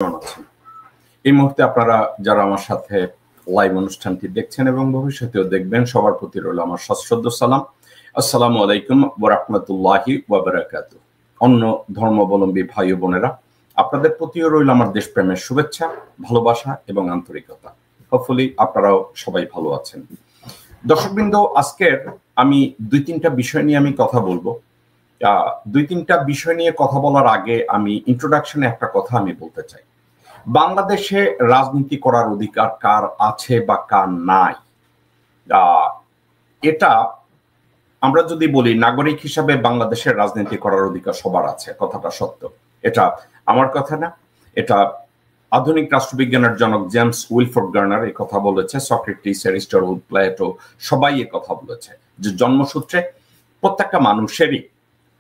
আছেন এই মুহূর্তে আপনারা যারা আমার সাথে লাইভ অনুষ্ঠানটি দেখছেন এবং ভবিষ্যতেও দেখবেন সবার প্রতি রইল আমার সশ্রদ্ধ সালাম। আসসালামু আলাইকুম ওয়া রাহমাতুল্লাহি ওয়া বারাকাতুহু। অন্য ধর্মাবলম্বী ভাই ও বোনেরা, আপনাদের প্রতিও রইল আমার দেশপ্রেমের শুভেচ্ছা, ভালোবাসা এবং আন্তরিকতা। হোপফুলি আপনারাও সবাই ভালো আছেন। দর্শকবৃন্দ, আজকের আমি দুই তিনটা বিষয় নিয়ে কথা বলবো। দুই তিনটা বিষয় নিয়ে কথা বলার আগে আমি ইন্ট্রোডাকশনে একটা কথা আমি বলতে চাই। বাংলাদেশে রাজনীতি করার অধিকার কার আছে বা কার নাই, এটা আমরা যদি বলি নাগরিক হিসাবে বাংলাদেশের রাজনীতি করার অধিকার সবার আছে, কথাটা সত্য। এটা আমার কথা না, এটা আধুনিক রাষ্ট্রবিজ্ঞানের জনক জেমস উইলফোর্ড গার্নার এই কথা বলেছে, সক্রেটিস, অ্যারিস্টটল, প্লেটো সবাই এই কথা বলেছে যে জন্মসূত্রে প্রত্যেকটা মানুষেরই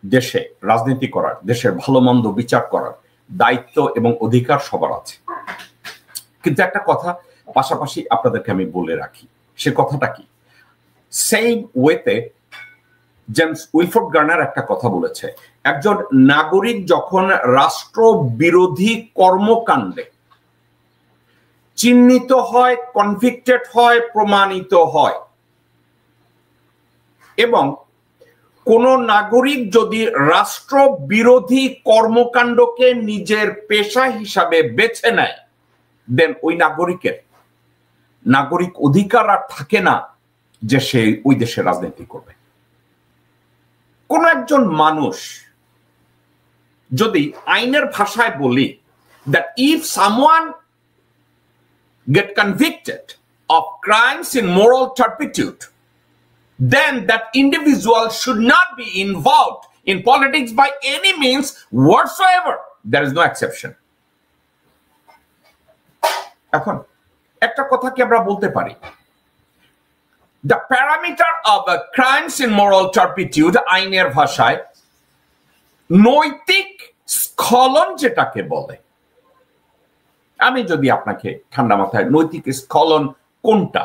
দেশে রাজনীতি করার, দেশের ভালো মন্দ বিচার করার দায়িত্ব এবং অধিকার সবার আছে। কিন্তু একটা কথা পাশাপাশি আপনাদেরকে আমি বলে রাখি, সে কথাটা কি? সেই ওয়েতে জেমস উইলফোর্ড গার্নার একটা কথা বলেছে, একজন নাগরিক যখন রাষ্ট্র বিরোধী কর্মকাণ্ডে চিহ্নিত হয়, কনভিক্টেড হয়, প্রমাণিত হয়, এবং কোন নাগরিক যদি রাষ্ট্র বিরোধী কর্মকাণ্ডকে নিজের পেশা হিসাবে বেছে নেয়, দেন ওই নাগরিকের নাগরিক অধিকার আর থাকে না যে সে ওই দেশে রাজনীতি করবে। কোন একজন মানুষ যদি আইনের ভাষায় বলি that if someone get convicted of crimes in moral turpitude, then that individual should not be involved in politics by any means whatsoever. There is no exception. এখন একটা কথা কি আমরা বলতে পারি, the parameter of crimes in moral turpitude আইনের ভাষায় নৈতিক স্খলন যেটাকে বলে, আমি যদি আপনাকে ঠান্ডা মাথায় নৈতিক স্খলন কোনটা,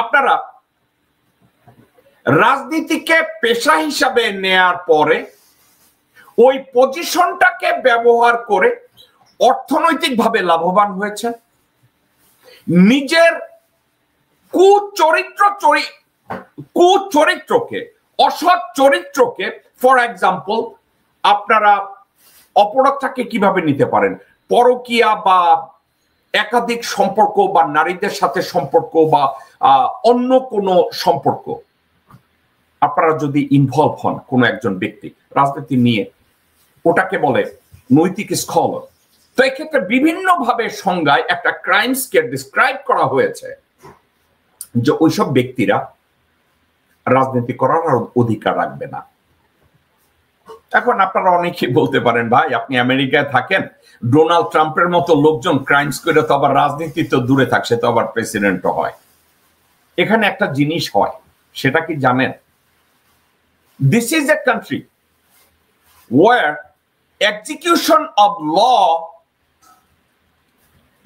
আপনারা রাজনীতিকে পেশা হিসাবে নেয়ার পরে ওই পজিশনটাকে ব্যবহার করে অর্থনৈতিকভাবে লাভবান হয়েছে, নিজের কুচরিত্রকে, অসৎ চরিত্রকে, ফর এক্সাম্পল আপনারা অপরাধটাকে কিভাবে নিতে পারেন, পরকীয়া বা একাধিক সম্পর্ক বা নারীদের সাথে সম্পর্ক বা অন্য কোনো সম্পর্ক, আপনারা যদি ইনভলভ হন কোন একজন ব্যক্তি রাজনীতি নিয়ে, ওটাকে বলে নৈতিক স্খলন। তো এক্ষেত্রে বিভিন্ন ভাবে সংজ্ঞায় একটা ক্রাইমসকে ডিসক্রাইব করা হয়েছে যে ওইসব ব্যক্তিরা রাজনীতি করার অধিকার রাখবে না। এখন আপনারা অনেকেই বলতে পারেন, ভাই আপনি আমেরিকায় থাকেন, ডোনাল্ড ট্রাম্পের মতো লোকজন ক্রাইমস করে তো আবার রাজনীতি তো দূরে থাকছে, তো আবার প্রেসিডেন্টও হয়। এখানে একটা জিনিস হয়, সেটা কি জানেন? This is a country where execution of law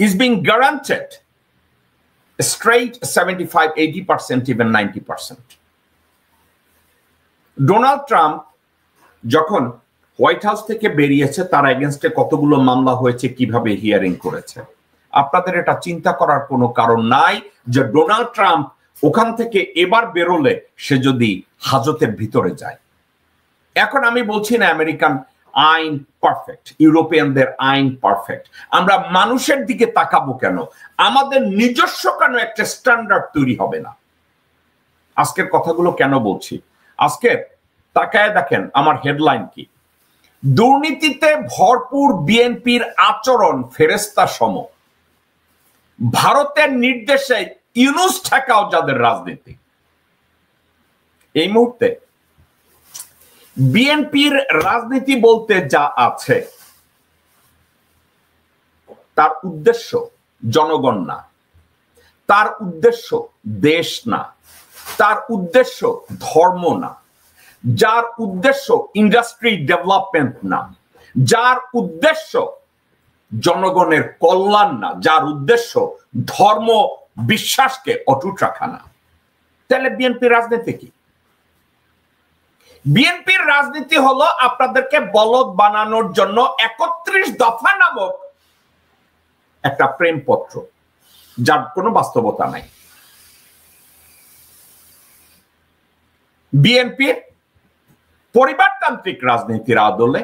is being guaranteed straight 75, 80%, even 90%. Donald Trump যখন হোয়াইট হাউস থেকে বেরিয়েছে, তার এগেনস্টে কতগুলো মামলা হয়েছে, কিভাবে হিয়ারিং করেছে, আপনাদের এটা চিন্তা করার কোনো কারণ নাই যে ডোনাল্ড ট্রাম্প ওখান থেকে এবার বেরোলে সে যদি হাজতের ভিতরে যায়। এখন আমি বলছি না আমেরিকান আইন পারফেক্ট, ইউরোপিয়ানদের আইন পারফেক্ট, আমরা মানুষের দিকে তাকাবো কেন? আমাদের নিজস্ব কেন একটা স্ট্যান্ডার্ড তৈরি হবে না? আজকের কথাগুলো কেন বলছি? আজকে তাকায় দেখেন আমার হেডলাইন কি, দুর্নীতিতে ভরপুর বিএনপির আচরণ ফেরেস্তা সম, ভারতের নির্দেশে ইউনূস ঠেকাও যাদের রাজনীতি। এই মুহূর্তে বিএনপির রাজনীতি বলতে যা আছে, তার উদ্দেশ্য জনগণ না, তার উদ্দেশ্য দেশ না, তার উদ্দেশ্য ধর্ম না, যার উদ্দেশ্য ইন্ডাস্ট্রি ডেভেলপমেন্ট না, যার উদ্দেশ্য জনগণের কল্যাণ না, যার উদ্দেশ্য ধর্ম বিশ্বাসকে অটুট রাখা না, তাহলে বিএনপি রাজনীতি কি? বিএনপির রাজনীতি হলো আপনাদেরকে বলদ বানানোর জন্য 31 দফা নামক একটা প্রেমপত্র, যার কোনো বাস্তবতা নাই। বিএনপির পরিবারতান্ত্রিক রাজনীতির আদলে,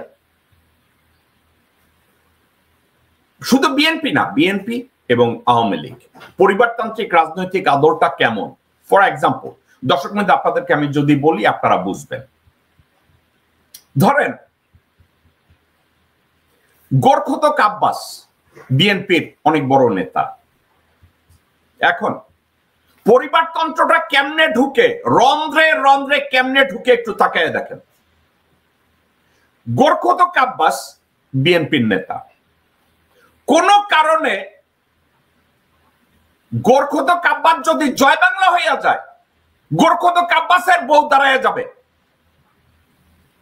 শুধু বিএনপি না, বিএনপি এবং আওয়ামী লীগ পরিবারতান্ত্রিক রাজনৈতিক আদলটা কেমন, ফর এক্সাম্পল দর্শক মধ্যে আপনাদেরকে আমি যদি বলি আপনারা বুঝবেন। ধরেন গোরখতক আব্বাস বিএনপির অনেক বড় নেতা, এখন পরিবারতন্ত্রটা কেমনে ঢুকে, রন্ধ্রে রন্ধ্রে কেমনে ঢুকে একটু তাকায় দেখেন। গোরখতক আব্বাস বিএনপির নেতা, কোন কারণে গোরখতক আব্বাস যদি জয় বাংলা হইয়া যায়, গোরখতক আব্বাসের বউ দাঁড়ায় যাবে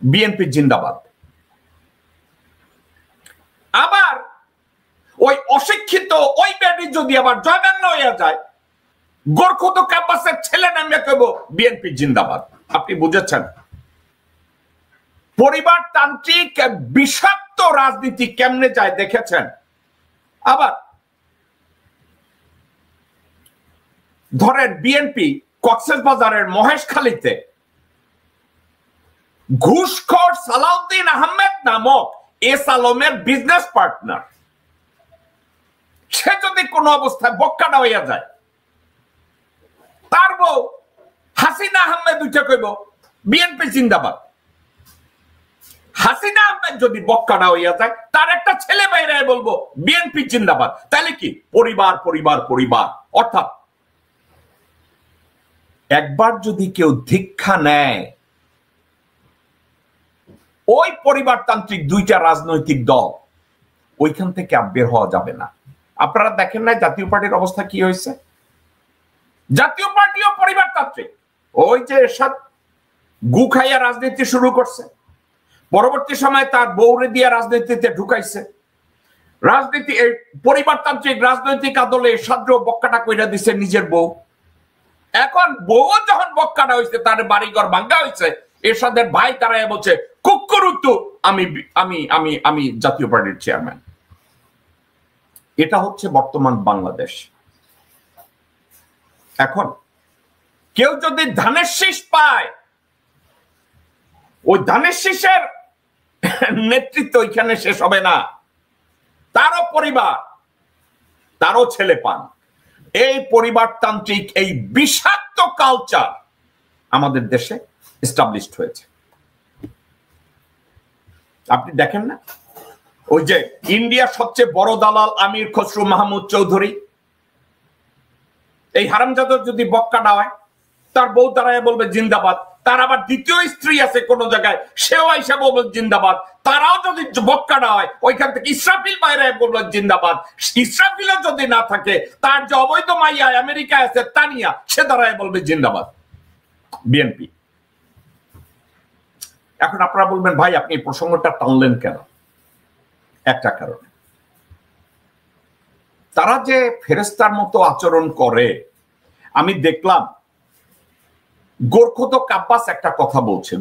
বিএনপি জিন্দাবাদ। আবার ওই অশিক্ষিত ওই বেডি যদি আবার জয় বাংলা হইয়া যায়, গোরখতক আব্বাসের ছেলে নামে কইব বিএনপি জিন্দাবাদ। আপনি বুঝেছেন পরিবারতান্ত্রিক বিষাক্ত রাজনীতি কেমনে যায় দেখেছেন। আবার ধরেন বিএনপি কক্সবাজারের মহেশখালীতে ঘুষখোর সালাউদ্দিন আহমেদ নামক এস আলমের বিজনেস পার্টনার, সে যদি কোনো অবস্থায় বক্কাটা হইয়া যায়, তার বউ হাসিনা আহমেদ উঠে কইব বিএনপি জিন্দাবাদ। হাসিনা আহমেদ যদি বক্কাটা হইয়া যায়, তার একটা ছেলে বাইরে বলবো বিএনপি জিন্দাবাদ। তাহলে কি পরিবার পরিবার পরিবার, অর্থাৎ একবার যদি কেউ দীক্ষা নেয়, ওই পরিবারতান্ত্রিক দুইটা রাজনৈতিক দল ওইখান থেকে বের হওয়া যাবে না। আপনারা দেখেন না জাতীয় পার্টির অবস্থা কি হয়েছে? জাতীয় পার্টিও পরিবারতান্ত্রিক, ওই যে এরশাদ গু খাইয়া রাজনীতি শুরু করছে, পরবর্তী সময় তার বউরে দিয়া রাজনীতিতে ঢুকাইছে। রাজনীতি এই পরিবারতান্ত্রিক রাজনৈতিক আদলে এরশাদ বক্কাটা কইরা দিছে নিজের বউ। এখন বউ যখন বক্কাটা হয়েছে, তার বাড়িঘর ভাঙ্গা হয়েছে, এরশাদের ভাই তারা বলছে কুকুরুতু আমি আমি আমি আমি জাতীয় পার্টির চেয়ারম্যান। এটা হচ্ছে বর্তমান বাংলাদেশ। এখন কেউ যদি ধানের শীষ পায়, ওই ধানের শীষের নেতৃত্ব ওইখানে শেষ হবে না, তারও পরিবার, তারও ছেলে পান। এই পরিবারতান্ত্রিক এই বিষাক্ত কালচার আমাদের দেশে এস্টাবলিশড হয়েছে। আপনি দেখেন না, ওই যে ইন্ডিয়ার সবচেয়ে বড় দালাল আমির খসরু মাহমুদ চৌধুরী, এই হারামজাদা যদি বক্কাটা হয়, তার বউ দাঁড়ায় বলবে জিন্দাবাদ। তার আবার দ্বিতীয় স্ত্রী আছে কোন জায়গায়, সেও এসে বলবে জিন্দাবাদ। তারাও যদি বক্কাটা হয়, ওইখান থেকে ইসরাফিল বাইরে বলবে জিন্দাবাদ। ইসরাফিলও যদি না থাকে, তার যে অবৈধ মাইয়া আমেরিকায় আছে তানিয়া, সে দাঁড়ায় বলবে জিন্দাবাদ বিএনপি। এখন আপনারা বলবেন ভাই আপনি এই প্রসঙ্গটা টানলেন কেন? একটা কারণে, তারা যে ফেরেস্তার মতো আচরণ করে। আমি দেখলাম গোরখতক আব্বাস একটা কথা বলছে।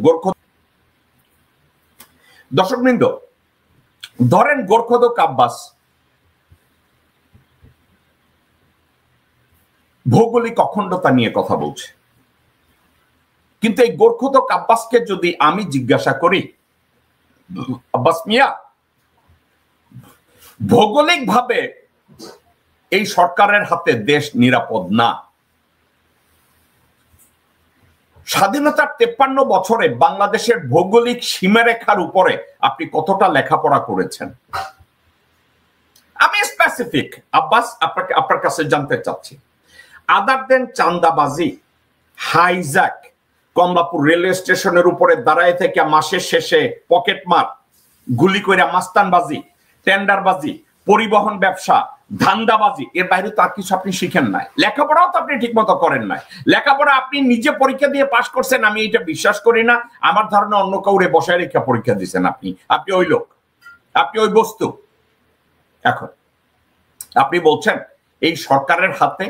দর্শকবৃন্দ, ধরেন গোরখতক আব্বাস ভৌগোলিক অখণ্ডতা নিয়ে কথা বলছে, কিন্তু এই গোরখতক আব্বাসকে যদি আমি জিজ্ঞাসা করি, আব্বাস মিয়া ভৌগোলিক ভাবে এই সরকারের হাতে দেশ নিরাপদ না, স্বাধীনতার 53 বছরে বাংলাদেশের ভৌগোলিক সীমারেখার উপরে আপনি কতটা লেখাপড়া করেছেন? আমি স্পেসিফিক আব্বাস আপনার কাছে জানতে চাচ্ছি। আদার দেন চান্দাবাজি, হাইজ্যাক, কমলাপুর রেলওয়ে স্টেশনের উপরে দাঁড়ায় থেকে মাসের শেষে পকেটমার, গুলি কইরা মাস্তানবাজি, টেন্ডারবাজি, পরিবহন ব্যবসা, ধান্দাবাজি, এর বাইরে তো আর কিছু আপনি শিখেন নাই। লেখাপড়াও তো আপনি ঠিক মতো করেন নাই। লেখাপড়া আপনি নিজে পরীক্ষা দিয়ে পাশ করছেন, আমি এটা বিশ্বাস করি না। আমার ধারণা অন্য কাউরে বসায় রেখে পরীক্ষা দিচ্ছেন আপনি ওই লোক, আপনি ওই বস্তু। এখন আপনি বলছেন এই সরকারের হাতে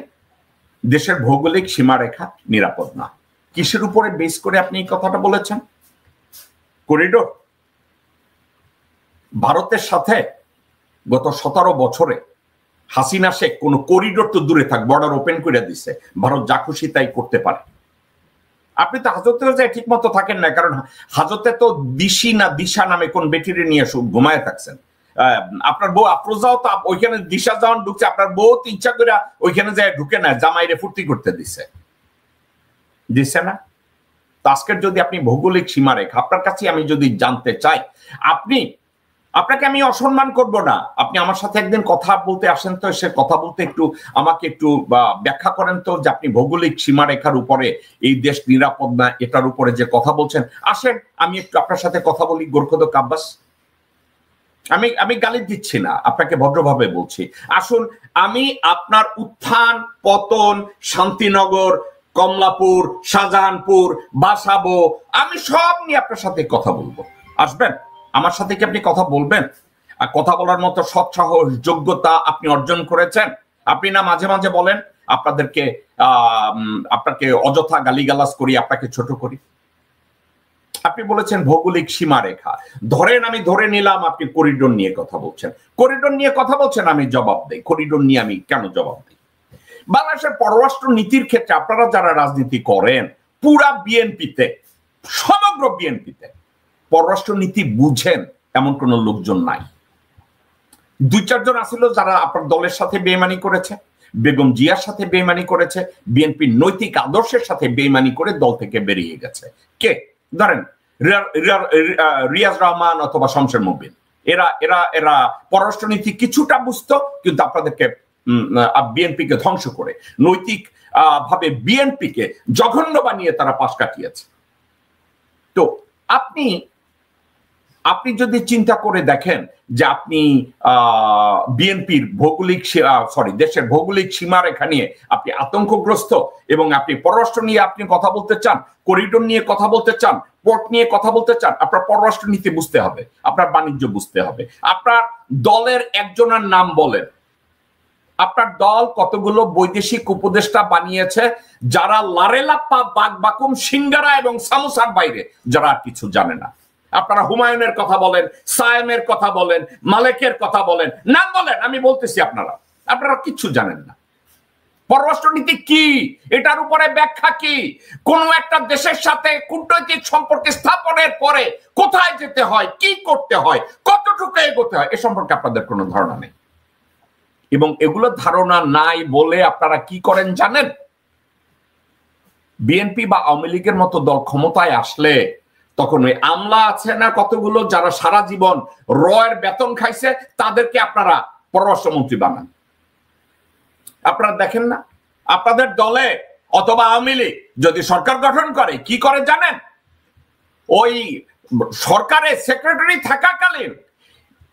দেশের ভৌগোলিক সীমারেখা নিরাপদ না। কিসের উপরে বেস করে আপনি এই কথাটা বলেছেন? করিডোর ভারতের সাথে গত 17 বছরে হাসিনা শেখ কোন করিডোর তো দূরে থাক, বর্ডার ওপেন করে দিছে, ভারত যা খুশি তাই করতে পারে। আপনি তো হাজতে যায় ঠিক মতো থাকেন না, কারণ হাজতে তো দিশা নামে কোন বেটিরে নিয়ে ঘুমায় থাকছেন। আপনার বউ আফরোজাও তো ওইখানে দিশা যখন ঢুকছে, আপনার বউ তো ইচ্ছা করে ওইখানে যায় ঢুকে না, জামাইরে ফুর্তি করতে দিছে না। আজকের যদি আপনি ভৌগোলিক সীমারেখা, আপনার কাছে আমি যদি জানতে চাই, আপনাকে আমি অসম্মান করব না, আপনি আমার সাথে একদিন কথা বলতে আসেন তো, সে কথা বলতে আমাকে একটু ব্যাখ্যা করেন তো যে আপনি ভৌগোলিক সীমারেখার উপরে এই দেশ নিরাপদ না এটার উপরে যে কথা বলছেন, আসেন আমি একটু আপনার সাথে কথা বলি। গোর্খোদক আব্বাস, আমি গালি দিচ্ছি না, আপনাকে ভদ্রভাবে বলছি, আসুন আমি আপনার উত্থান পতন, শান্তিনগর, কমলাপুর, শাহজাহানপুর, বাসাবো, আমি সব নিয়ে আপনার সাথে কথা বলবো। আসবেন আমার সাথে, কি আপনি কথা বলবেন? আর কথা বলার মতো সৎ সাহস যোগ্যতা আপনি অর্জন করেছেন? আপনি না মাঝে মাঝে বলেন আপনাকে অযথা গালিগালাজ করি, আপনাকে ছোট করি। আপনি বলেছেন ভৌগোলিক সীমারেখা ধরেন, আমি ধরে নিলাম আপনি করিডোর নিয়ে কথা বলছেন। করিডোর নিয়ে কথা বলছেন, আমি জবাব দেই। করিডোর নিয়ে আমি কেন জবাব দিই? বাংলাদেশের পররাষ্ট্র নীতির ক্ষেত্রে আপনারা যারা রাজনীতি করেন, পুরা বিএনপিতে, সমগ্র বিএনপিতে পররাষ্ট্র নীতি বুঝেন এমন কোন লোকজন নাই। 2-4 জন আসিল যারা আপনার দলের সাথে বেইমানি করেছে, বেগম জিয়ার সাথে বেইমানি করেছে, বিএনপির নৈতিক আদর্শের সাথে বেইমানি করে দল থেকে বেরিয়ে গেছে। কে? ধরেন রিয়াজ রহমান অথবা শমশের মুবিন। এরা পররাষ্ট্র নীতি কিছুটা বুঝতো, কিন্তু আপনাদেরকে বিএনপিকে ধ্বংস করে নৈতিক ভাবে বিএনপিকে জঘন্য বানিয়ে তারা পাশ কাটিয়েছে। তো আপনি যদি চিন্তা করে দেখেন যে আপনি বিএনপির দেশের ভৌগোলিক সীমারেখা নিয়ে আপনি আতঙ্কগ্রস্ত এবং আপনি পররাষ্ট্র নিয়ে আপনি কথা বলতে চান, করিডোর নিয়ে কথা বলতে চান, পোর্ট নিয়ে কথা বলতে চান, আপনার পররাষ্ট্র নীতি বুঝতে হবে, আপনার বাণিজ্য বুঝতে হবে। আপনার দলের একজনের নাম বলেন, আপনার দল কতগুলো বৈদেশিক উপদেষ্টা বানিয়েছে যারা লারেলাপ্পা, বাগবাকুম, সিঙ্গারা এবং সামোসার বাইরে যারা আর কিছু জানে না। আপনারা হুমায়ুনের কথা বলেন, সায়েমের কথা বলেন, মালেকের কথা বলেন, নাম বলেন, আমি বলতেছি আপনারা কিচ্ছু জানেন না। পররাষ্ট্রনীতি কি, এটার উপরে ব্যাখ্যা কি, কোন একটা দেশের সাথে কূটনৈতিক সম্পর্ক স্থাপনের পরে কোথায় যেতে হয়, কি করতে হয়, কতটুকু এগোতে হয়, এ সম্পর্কে আপনাদের কোনো ধারণা নেই। এবং এগুলো ধারণা নাই বলে আপনারা কি করেন জানেন? বিএনপি বা আওয়ামী লীগের মতো দল ক্ষমতায় আসলে তখন ওই আমলা আছে না কতগুলো, যারা সারা জীবন রয়ের বেতন খাইছে, তাদেরকে আপনারা পররাষ্ট্রমন্ত্রী বানান। আপনারা দেখেন না আপনাদের দলে অথবা আওয়ামী লীগ যদি সরকার গঠন করে কি করে জানেন? ওই সরকারের সেক্রেটারি থাকাকালীন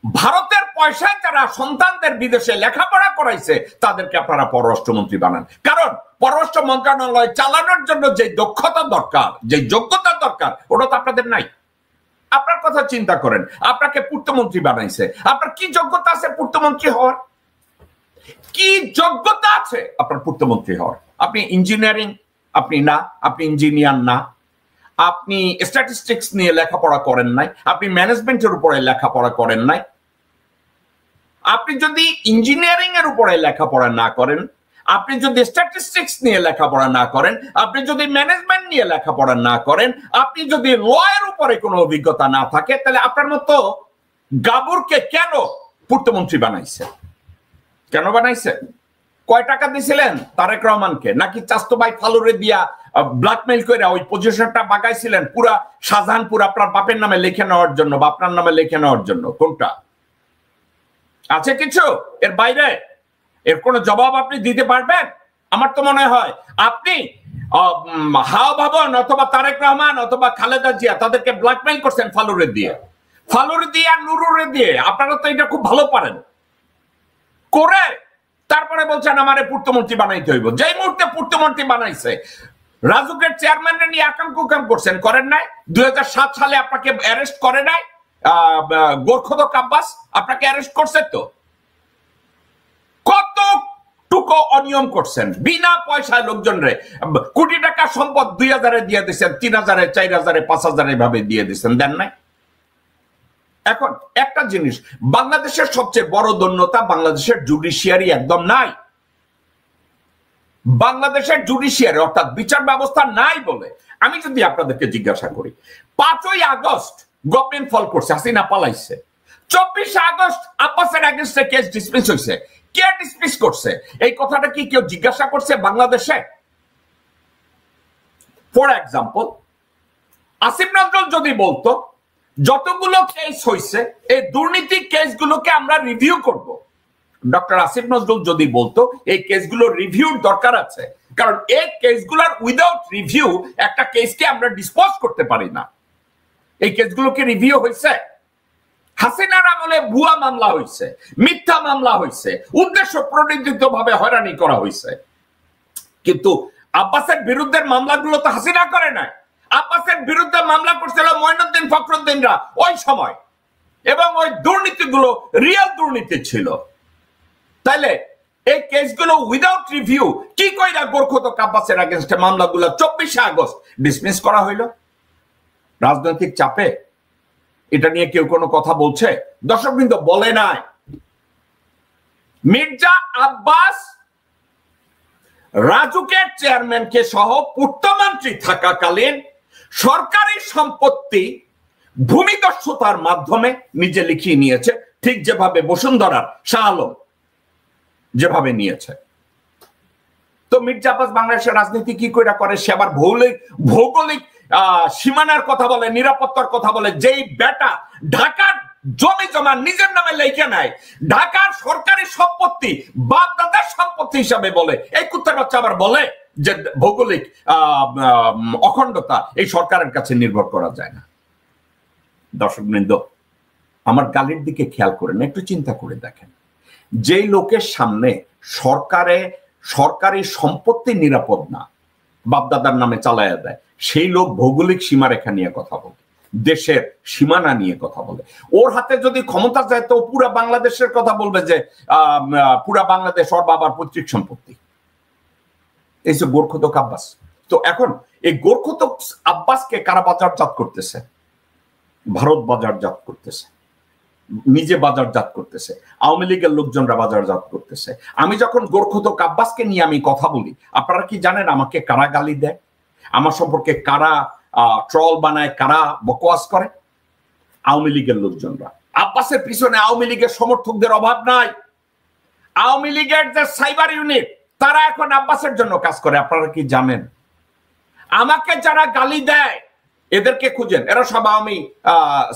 ভারতের পয়সায় যারা সন্তানদের বিদেশে লেখাপড়া করাইছে তাদেরকে আপনারা পররাষ্ট্রমন্ত্রী বানান। কারণ পররাষ্ট্র মন্ত্রণালয় চালানোর জন্য যে দক্ষতা দরকার, যে যোগ্যতা দরকার, ওটা তো আপনাদের নাই। আপনার কথা চিন্তা করেন, আপনাকে পূর্তমন্ত্রী বানাইছে, আপনার কি যোগ্যতা আছে পূর্তমন্ত্রী হওয়ার? কি যোগ্যতা আছে আপনার পূর্তমন্ত্রী হওয়ার? আপনি ইঞ্জিনিয়ারিং, আপনি না, আপনি ইঞ্জিনিয়ার না, আপনি স্ট্যাটিস্টিক্স নিয়ে লেখাপড়া করেন নাই, আপনি ম্যানেজমেন্টের উপরে লেখাপড়া করেন নাই। আপনি যদি ইঞ্জিনিয়ারিং এর উপরে লেখাপড়া না করেন, আপনি যদি স্ট্যাটিস্টিক্স নিয়ে লেখাপড়া না করেন, আপনি যদি ম্যানেজমেন্ট নিয়ে লেখাপড়া না করেন, আপনি যদি লয়ের উপরে কোনো অভিজ্ঞতা না থাকে, তাহলে আপনার মতো গাবুরকে কেন পূর্তমন্ত্রী বানাইছে? কেন বানাইছে? কয় টাকা দিছিলেন তারেক রহমানকে? নাকি চাস্তো ভাই ফালুরে দিয়া ব্ল্যাকমেইল করে ওই পজিশনটা বাগাইছিলেন পুরা শাহজাহানপুর আপনার বাপের নামে লিখে নেওয়ার জন্য বা আপনার নামে লিখে নেওয়ার জন্য? কোনটা আছে কিছু এর বাইরে? এর কোনো জবাব আপনি দিতে পারবেন? আমার তো মনে হয় আপনি হাওয়া ভবন অথবা তারেক রহমান অথবা খালেদা জিয়া তাদেরকে ব্ল্যাকমেইল করছেন ফালুরে দিয়ে আর নুরুরে দিয়ে। আপনারা তো এটা খুব ভালো পারেন করে তারপরে বলছেন আমারে পূর্তমন্ত্রী বানাইতে হইব। যেই মুহূর্তে পূর্তমন্ত্রী বানাইছে, রাজুকের চেয়ারম্যান নিয়ে আকাম কুকাম করছেন, করেন নাই? 2007 সালে আপনাকে অ্যারেস্ট করে নাই গোর্খোদক আব্বাস? আপনাকে অ্যারেস্ট করছে তো? কতটুকু অনিয়ম করছেন বিনা পয়সায় লোকজনরে? কোটি টাকা সম্পদ 2000-এ দিয়ে দিচ্ছেন, 3000-এ, 4000-এ, 5000-এ ভাবে দিয়ে দিচ্ছেন, দেন নাই? এখন একটা জিনিস, বাংলাদেশের সবচেয়ে বড় দন্যতা বাংলাদেশের জুডিশিয়ারি একদম নাই। বাংলাদেশের জুডিশিয়ারি অর্থাৎ বিচার ব্যবস্থা নাই বলে আমি যদি আপনাদেরকে জিজ্ঞাসা করি, 5ই আগস্ট গভর্নমেন্ট ফল করছে, হাসিনা পালাইছে, 24 আগস্ট আব্বাসের এগেইনস্টে কেস ডিসমিস হয়েছে, কে ডিসমিস করছে? এই কথাটা কি কেউ জিজ্ঞাসা করছে বাংলাদেশে? ফর এক্সাম্পল, আসিফ নজরুল যদি বলতো যতগুলো কেস হয়েছে এই দুর্নীতি কেসগুলোকে আমরা রিভিউ করব, ডক্টর আসিফ নজরুল যদি বলতো এই কেসগুলো রিভিউর দরকার আছে, কারণ এই কেসগুলোর উইদাউট রিভিউ একটা কেসকে আমরা ডিসপোজ করতে পারি না। এই কেসগুলোকে রিভিউ হয়েছে? হাসিনার আমলে ভুয়া মামলা হয়েছে, মিথ্যা মামলা হয়েছে, উদ্দেশ্য প্রণোদিত ভাবে হয়রানি করা হয়েছে, কিন্তু আব্বাসের বিরুদ্ধে মামলাগুলো তো হাসিনা করে নাই। আব্বাসের বিরুদ্ধে মামলা করছিল মঈনুদ্দিন ফখরুদ্দিনরা ওই সময়, এবং ওই দুর্নীতিগুলো রিয়েল দুর্নীতি ছিল। তাইলে এই কেসগুলো উইদাউট রিভিউ কি কইরা গোরখতক আব্বাসের এগেইনস্টে মামলাগুলো 24 আগস্ট ডিসমিস করা হইল? রাজনৈতিক চাপে? এটা নিয়ে কেউ কোনো কথা বলছে? দর্শকবৃন্দ, বলে নাই। মির্জা আব্বাস রাজুকের চেয়ারম্যানকে সহ পূর্তমন্ত্রী থাকাকালীন সরকারি সম্পত্তি ভূমিদস্যুতার মাধ্যমে নিজে লিখিয়ে নিয়েছে, ঠিক যেভাবে বসুন্ধরার শাহ আলম যেভাবে নিয়েছে। তো মির্জা আব্বাস বাংলাদেশের রাজনীতি কি করে? সে আবার ভৌগোলিক সীমানার কথা বলে, নিরাপত্তার কথা বলে। যেই বেটা ঢাকার জমি জমা নিজের নামে লেখে নেয়, ঢাকার সরকারি সম্পত্তি বাপ দাদার সম্পত্তি হিসাবে বলে, এই কুত্তার বাচ্চা আবার বলে যে ভৌগোলিক অখণ্ডতা এই সরকারের কাছে নির্ভর করা যায় না। দর্শকবৃন্দ, আমার গালির দিকে খেয়াল করেন, একটু চিন্তা করে দেখেন, যেই লোকের সামনে সরকারি সম্পত্তি নিরাপদ না, বাপদাদার নামে চালায়া দেয়, সেই লোক ভৌগোলিক সীমারেখা নিয়ে কথা বলে, দেশের সীমানা নিয়ে কথা বলে। ওর হাতে যদি ক্ষমতা যায় তো পুরা বাংলাদেশের কথা বলবে যে পুরা বাংলাদেশ ওর বাবার পৈতৃক সম্পত্তি। এই যে গোরখতক আব্বাস। তো এখন এই গোরখতক আব্বাসকে কারা বাজারজাত করতেছে? ভারত বাজারজাত করতেছে, নিজে বাজারজাত করতেছে, আওয়ামী লীগের লোকজনরা বাজারজাত করতেছে। আমি যখন গোরখতক আব্বাসকে নিয়ে আমি কথা বলি, আপনারা কি জানেন আমাকে কারা গালি দেয়, আমার সম্পর্কে কারা ট্রল বানায়, কারা বকওয়াস করে? আওয়ামী লীগের লোকজনরা। আব্বাসের পিছনে আওয়ামী লীগের সমর্থকদের অভাব নাই। আওয়ামী লীগের যে সাইবার ইউনিট, তারা এখন আব্বাসের জন্য কাজ করে। আপনারা কি জানেন? আমাকে যারা গালি দেয় এদেরকে খুঁজেন, এরা সব আওয়ামী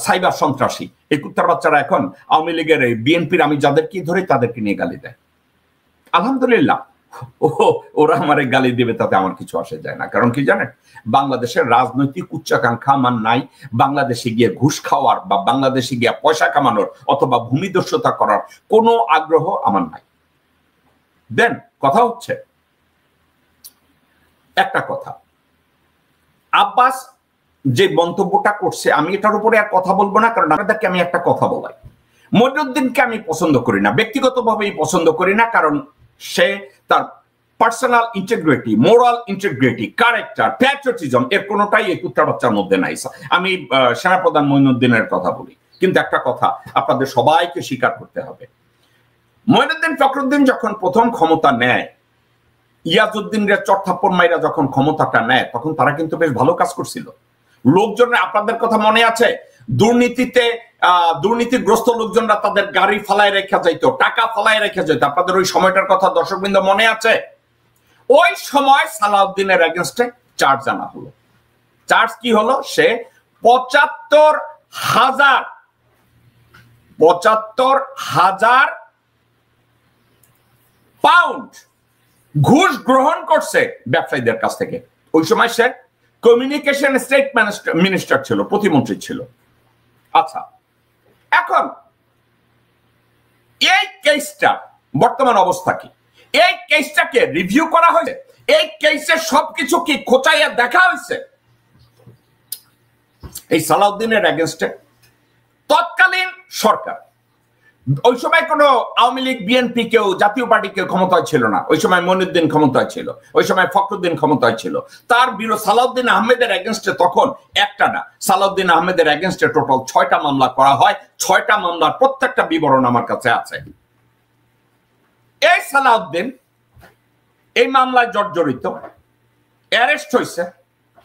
সাইবার সন্ত্রাসী। এই কুত্তার বাচ্চারা এখন আওয়ামী লীগের বিএনপির আমি যাদেরকে ধরে তাদেরকে নিয়ে গালি দেয়। আলহামদুলিল্লাহ, ওরা আমারে গালি দেবে, তাতে আমার কিছু আসে যায় না। কারণ কি জানেন, বাংলাদেশের রাজনৈতিক উচ্চাকাঙ্ক্ষা আমার নাই। বাংলাদেশে গিয়ে ঘুষ খাওয়ার বা বাংলাদেশে গিয়ে পয়সা কামানোর অথবা ভূমিদস্যুতা করার কোনো আগ্রহ আমার নাই। দেন কথা হচ্ছে একটা কথা, আব্বাস যে মন্তব্যটা করছে আমি এটার উপরে আর কথা বলবো না, কারণ আপনাদেরকে আমি একটা কথা বলাই, মঈনুদ্দিনকে আমি পছন্দ করি না, ব্যক্তিগতভাবেই পছন্দ করি না, কারণ সে তার personal integrity, moral integrity, character, patriotism এর কোনোটাই এই কুত্তার বাচ্চার মধ্যে নাই। আমি সেনাপ্রধান মঈনুদ্দিনের কথা বলি, কিন্তু একটা কথা আপনাদের সবাইকে স্বীকার করতে হবে, মঈনুদ্দিন ফখরুদ্দিন যখন প্রথম ক্ষমতা নেয়, ইয়াজউদ্দিনের চট্টাপ্পর মাইরা যখন ক্ষমতাটা নেয়, তখন তারা কিন্তু বেশ ভালো কাজ করছিল। লোকজনের, আপনাদের কথা মনে আছে, দুর্নীতিগ্রস্ত লোকজনরা তাদের গাড়ি ফালায় রেখে যাইতো, টাকা ফালায় রেখে যেত। আপনাদের ওই সময়টার কথা দর্শকবৃন্দ মনে আছে? ওই সময় সালাউদ্দিনের এগেইনস্টে চার্জ আনা হলো। চার্জ কি হলো? সে ৭৫,০০০ পাউন্ড ঘুষ গ্রহণ করছে ব্যবসায়ীদের কাছ থেকে। ওই সময় সে কমিউনিকেশন স্টেট মিনিস্টার ছিল, প্রতিমন্ত্রী ছিল। আচ্ছা, এখন এই কেসটা বর্তমান অবস্থা কি? এই কেসটাকে রিভিউ করা হয়েছে? এই কেসের সবকিছু কি খোঁচাইয়া দেখা হয়েছে? এই সালাউদ্দিনের এগেইনস্টে তৎকালীন সরকার ওই সময় কোনো আওয়ামী লীগ বিএনপি কেউ জাতীয় পার্টি কেউ ক্ষমতায় ছিল না, ওই সময় মনিউদ্দিন ক্ষমতায় ছিল, ওই সময় ফখরুদ্দিন ক্ষমতায় ছিল। তার বিরুদ্ধে সালাউদ্দিন আহমেদের এগেনস্টে তখন একটা না, সালাউদ্দিন আহমেদের এগেনস্টে টোটাল 6টা মামলা করা হয়। 6টা মামলার প্রত্যেকটা বিবরণ আমার কাছে আছে। এই সালাউদ্দিন এই মামলায় জর্জরিত, অ্যারেস্ট হয়েছে,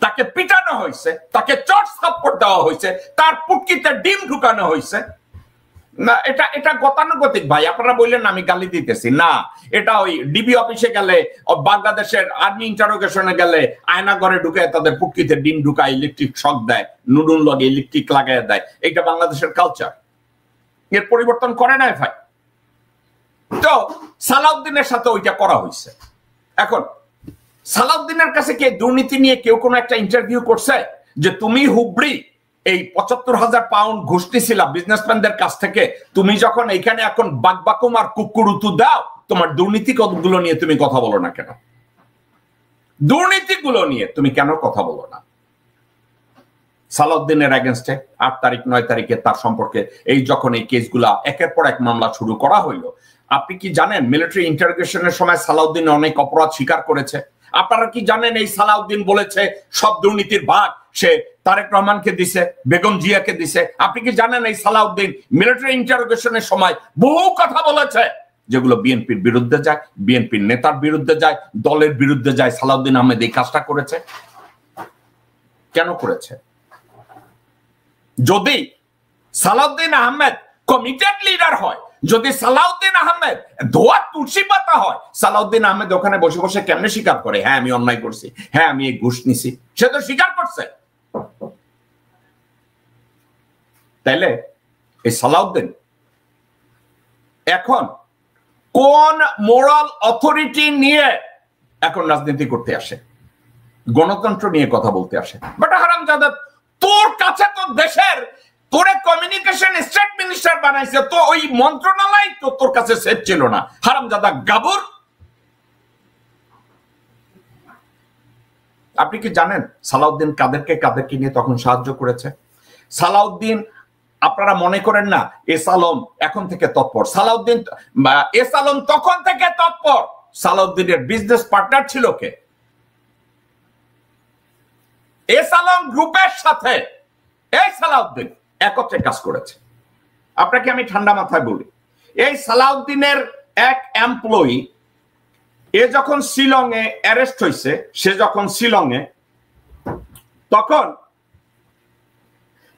তাকে পিটানো হয়েছে, তাকে চট থাপ্পড় দেওয়া হয়েছে, তার পুটকিতে ডিম ঢুকানো হয়েছে। না, এটা গতানুগতিক ভাই, আপনারা বললেন আমি গালি দিতেছি না, এটা ওই ডিবি অফিসে গেলে, বাংলাদেশের আর্মি ইন্টারোগেশনে গেলে আয়না ঘরে ঢুকে তাদের পুটকিতে ডিম ঢুকায়, ইলেকট্রিক শক দেয়, নুডুল লগে ইলেকট্রিক লাগাই দেয়। এটা বাংলাদেশের কালচার, এর পরিবর্তন করে নাই ভাই। তো সালাউদ্দিনের সাথে ওইটা করা হয়েছে। এখন সালাউদ্দিনের কাছে কে দুর্নীতি নিয়ে কেউ কোনো একটা ইন্টারভিউ করছে যে তুমি হুবড়ি এই ৭৫,০০০ পাউন্ড ঘুষ নিছিলা বিজনেসম্যানদের কাছ থেকে, তুমি যখন এইখানে এখন বাকবাকুম আর কুকুরুতু দাও, তোমার দুর্নীতিগুলো নিয়ে তুমি কথা বলো না কেন? দুর্নীতিগুলো নিয়ে তুমি কেন কথা বলো না? সালাউদ্দিনের এগেনস্টে 8 তারিখ 9 তারিখে তার সম্পর্কে এই যখন এই কেসগুলা একের পর এক মামলা শুরু করা হইলো, আপনি কি জানেন মিলিটারি ইন্টারোগেশনের সময় সালাউদ্দিন অনেক অপরাধ স্বীকার করেছে? আপনারা কি জানেন এই সালাউদ্দিন বলেছে সব দুর্নীতির ভাগ সে তারেক রহমানকে দিছে, বেগম জিয়াকে দিছে? আপনি কি জানেন এই সালাউদ্দিন মিলিটারি ইন্টারোগেশনের সময় বহু কথা বলেছে যেগুলো বিএনপির বিরুদ্ধে যায়, বিএনপির নেতার বিরুদ্ধে যায়, দলের বিরুদ্ধে যায়? সালাউদ্দিন আহমেদ এই কাজটা করেছে কেন করেছে? যদি সালাউদ্দিন আহমেদ কমিটেড লিডার হয়, যদি সালাউদ্দিন আহমেদ ধোয়া তুলসী পাতা হয়, সালাউদ্দিন আহমেদ ওখানে বসে বসে কেমনে স্বীকার করে হ্যাঁ আমি অন্যায় করছি, হ্যাঁ আমি এই ঘুষ নিছি? সে তো স্বীকার করছে। তাইলে এই সালাউদ্দিন এখন কোন মোরাল অথরিটি নিয়ে এখন রাজনীতি করতে আসে? গণতন্ত্র নিয়ে কথা বলতে আসে। বাট হারামজাদা, তোর কাছে তো দেশের, তোরে কমিউনিকেশন স্টেট মিনিস্টার বানাইছে, তো ওই মন্ত্রণালয় তো তোর কাছে সেট ছিল না। হারামজাদা গাবর, আপনি কি জানেন সালাউদ্দিন কাদেরকে নিয়ে তখন সাহায্য করেছে? সালাউদ্দিন, আপনারা মনে করেন না এস আলম এখন থেকে তৎপর, সালাউদ্দিন এস আলম তখন থেকে তৎপর। সালাউদ্দিনের বিজনেস পার্টনার ছিল কে? এস আলম গ্রুপের সাথে এই সালাউদ্দিন একত্রে কাজ করেছে। আপনাকে আমি ঠান্ডা মাথায় বলি, এই সালাউদ্দিনের এক এমপ্লয়ি এ যখন শিলংয়ে অ্যারেস্ট হয়েছে, সে যখন শিলংয়ে, তখন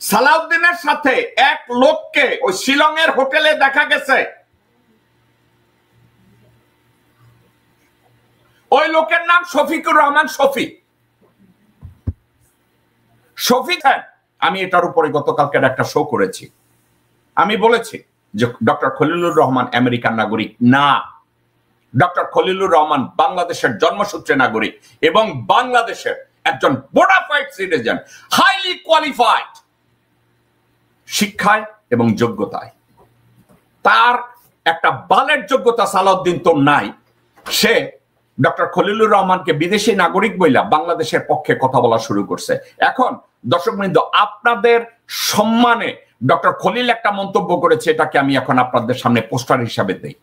সালাউদ্দিনের সাথে এক লোককে ওই শিলংয়ের হোটেলে দেখা গেছে। ওই লোকের নাম শফিকুর রহমান শফিক। শফিক, হ্যাঁ, আমি এটার উপরে গতকালকে একটা শো করেছি। আমি বলেছি যে ডক্টর খলিলুর রহমান আমেরিকান নাগরিক না, ডক্টর খলিলুর রহমান বাংলাদেশের জন্মসূত্রে নাগরিক এবং বাংলাদেশের একজন বোনাফাইড সিটিজেন, হাইলি কোয়ালিফাইড শিক্ষায় এবং যোগ্যতায়। তার একটা বালের যোগ্যতা সালাউদ্দিন তো নাই। সে ডক্টর খলিলুর রহমানকে বিদেশি নাগরিক বইলা বাংলাদেশের পক্ষে কথা বলা শুরু করছে। এখন দর্শকবৃন্দ, আপনাদের সম্মানে ডক্টর খলিল একটা মন্তব্য করেছে, এটাকে আমি এখন আপনাদের সামনে পোস্টার হিসাবে দেই।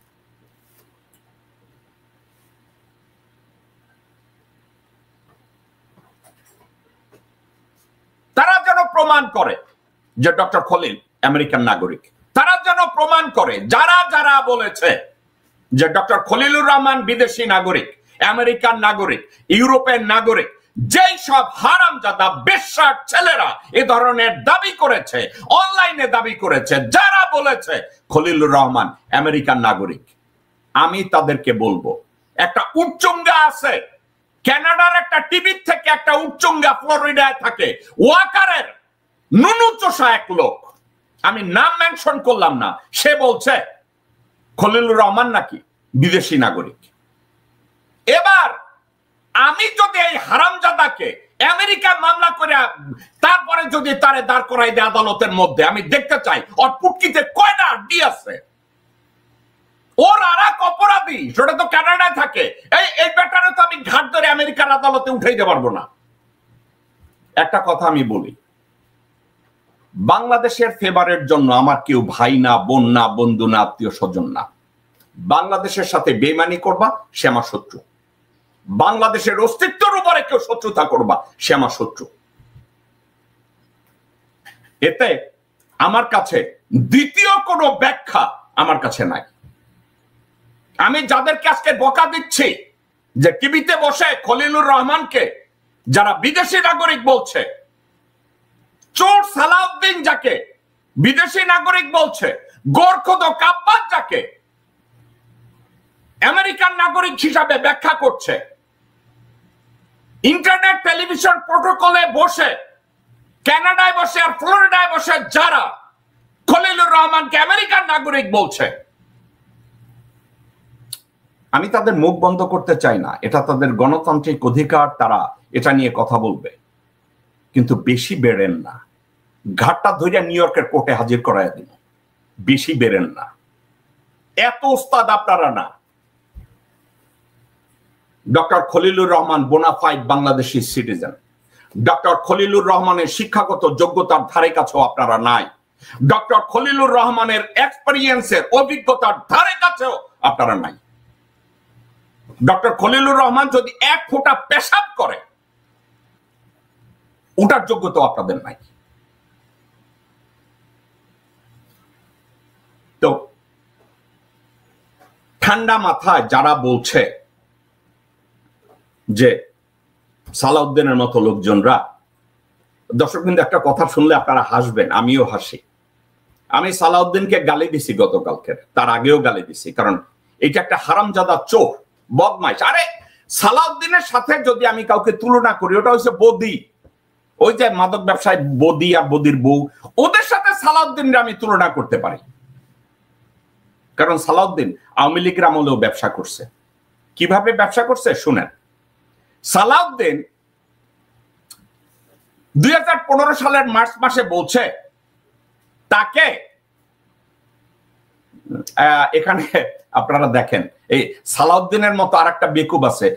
তারা যেন প্রমাণ করে যে ডক্টর খলিল আমেরিকান নাগরিক, তারা যেন প্রমাণ করে যারা যারা বলেছে যে ডক্টর খলিলুর রহমান বিদেশি নাগরিক, আমেরিকান নাগরিক, ইউরোপের নাগরিক, যেই সব হারামজাদা বেশ্যার ছেলেরা এ ধরনের দাবি করেছে, অনলাইনে দাবি করেছে, যারা বলেছে খলিলুর রহমান আমেরিকান নাগরিক, আমি তাদেরকে বলবো, একটা উচ্চঙ্গা আছে কানাডার একটা টিভি থেকে, একটা উচ্চঙ্গা ফ্লোরিডায় থাকে, ওয়াকারের নুনু চোষা এক লোক, আমি নাম মেনশন করলাম না, সে বলছে খলিলুর রহমান নাকি বিদেশি নাগরিক। এবার আমি যদি এই হারামজাদাকে আমেরিকা মামলা করে তারপরে যদি তারে দাঁড় করাই দেয় আদালতের মধ্যে, আমি দেখতে চাই ওর পুটকিতে কয়টা আড্ডি আছে। ওর আর এক অপরাধী, সেটা তো কানাডায় থাকে। এই ব্যাটারে তো আমি ঘাট ধরে আমেরিকার আদালতে উঠাইতে পারবো না। একটা কথা আমি বলি, বাংলাদেশের ফেভারের জন্য আমার কেউ ভাই না, বোন না, বন্ধু না, আত্মীয় স্বজন না। বাংলাদেশের সাথে বেইমানি করবা, সে আমার শত্রু। বাংলাদেশের অস্তিত্বের উপরে কেউ শত্রুতা করবা, সে আমার শত্রু। এতে আমার কাছে দ্বিতীয় কোনো ব্যাখ্যা আমার কাছে নাই। আমি যাদেরকে আজকে বকা দিচ্ছি যে টিভিতে বসে খলিলুর রহমানকে যারা বিদেশি নাগরিক বলছে, চোর সালাউদ্দিন যাকে বিদেশি নাগরিক বলছে, গোরখদ কাব্বাস যাকে আমেরিকান নাগরিক হিসাবে ব্যাখ্যা করছে, ইন্টারনেট টেলিভিশন প্রোটোকলে বসে কানাডায় বসে আর ফ্লোরিডায় বসে যারা খলিলুর রহমানকে আমেরিকান নাগরিক বলছে, আমি তাদের মুখ বন্ধ করতে চাই না, এটা তাদের গণতান্ত্রিক অধিকার, তারা এটা নিয়ে কথা বলবে, কিন্তু বেশি বেড়েন না। ঘাটটা ধরে নিউ ইয়র্কের কোর্টে হাজির করায় দিন, বেশি বেড়েন না। এত ওস্তাদ আপনারা না। Doctor Khalilur Rahman bona fide Bangladeshi citizen. Doctor Khalilur রহমানের শিক্ষাগত যোগ্যতার ধারে কাছেও আপনারা নাই। ডক্টর খলিলুর রহমানের এক্সপেরিয়েন্সের অভিজ্ঞতার ধারে কাছেও আপনারা নাই। ডক্টর খলিলুর রহমান যদি এক ফোঁটা পেশাব করে, ওটার যোগ্যতা আপনাদের নাই। তো ঠান্ডা মাথায় যারা বলছে যে সালাউদ্দিনের মতো লোকজনরা, দর্শক কিন্তু একটা কথা শুনলে আপনারা হাসবেন, আমিও হাসি। আমি সালাউদ্দিনকে গালি দিছি গতকালকে, তার আগেও গালি দিছি, কারণ এটা একটা হারামজাদা চোর, বদমাইশ। আরে সালাউদ্দিনের সাথে যদি আমি কাউকে তুলনা করি, ওটা হচ্ছে বদি, ওই যে মাদক ব্যবসায় বদি আর বদির বউ, ওদের সাথে সালাউদ্দিনের আমি তুলনা করতে পারি। কারণ সালাউদ্দিন আওয়ামী লীগের আমলেও ব্যবসা করছে। কিভাবে ব্যবসা করছে শুনেন। সালাউদ্দিন 2015 সালের মার্চ মাসে বলছে তাকে, এখানে আপনারা দেখেন এই সালাউদ্দিনের মতো আর একটা বেকুব আছে,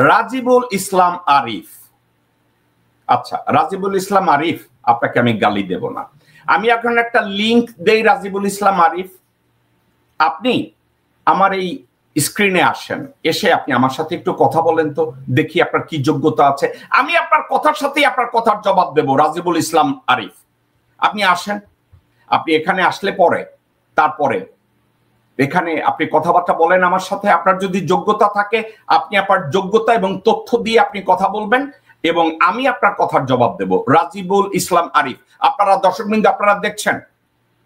রাজিবুল ইসলাম আরিফ। আচ্ছা, রাজিবুল ইসলাম আরিফ, আপনাকে আমি গালি দেব না, আমি এখন একটা লিংক দেই। রাজিবুল ইসলাম আরিফ, আপনি আমার এই স্ক্রিনে আসেন, এসে আপনি আমার সাথে একটু কথা বলেন তো, দেখি আপনার কি যোগ্যতা আছে। আমি আপনার কথার সাথেই আপনার কথার জবাব দেব। রাজিবুল ইসলাম আরিফ, আপনি আসেন। আপনি এখানে আসলে পরে, তারপরে এখানে আপনি কথাবার্তা বলেন আমার সাথে। আপনার যদি যোগ্যতা থাকে, আপনি আপনার যোগ্যতা এবং তথ্য দিয়ে আপনি কথা বলবেন এবং আমি আপনার কথার জবাব দেব। রাজিবুল ইসলাম আরিফ, আপনারা দর্শকবৃন্দ আপনারা দেখছেন,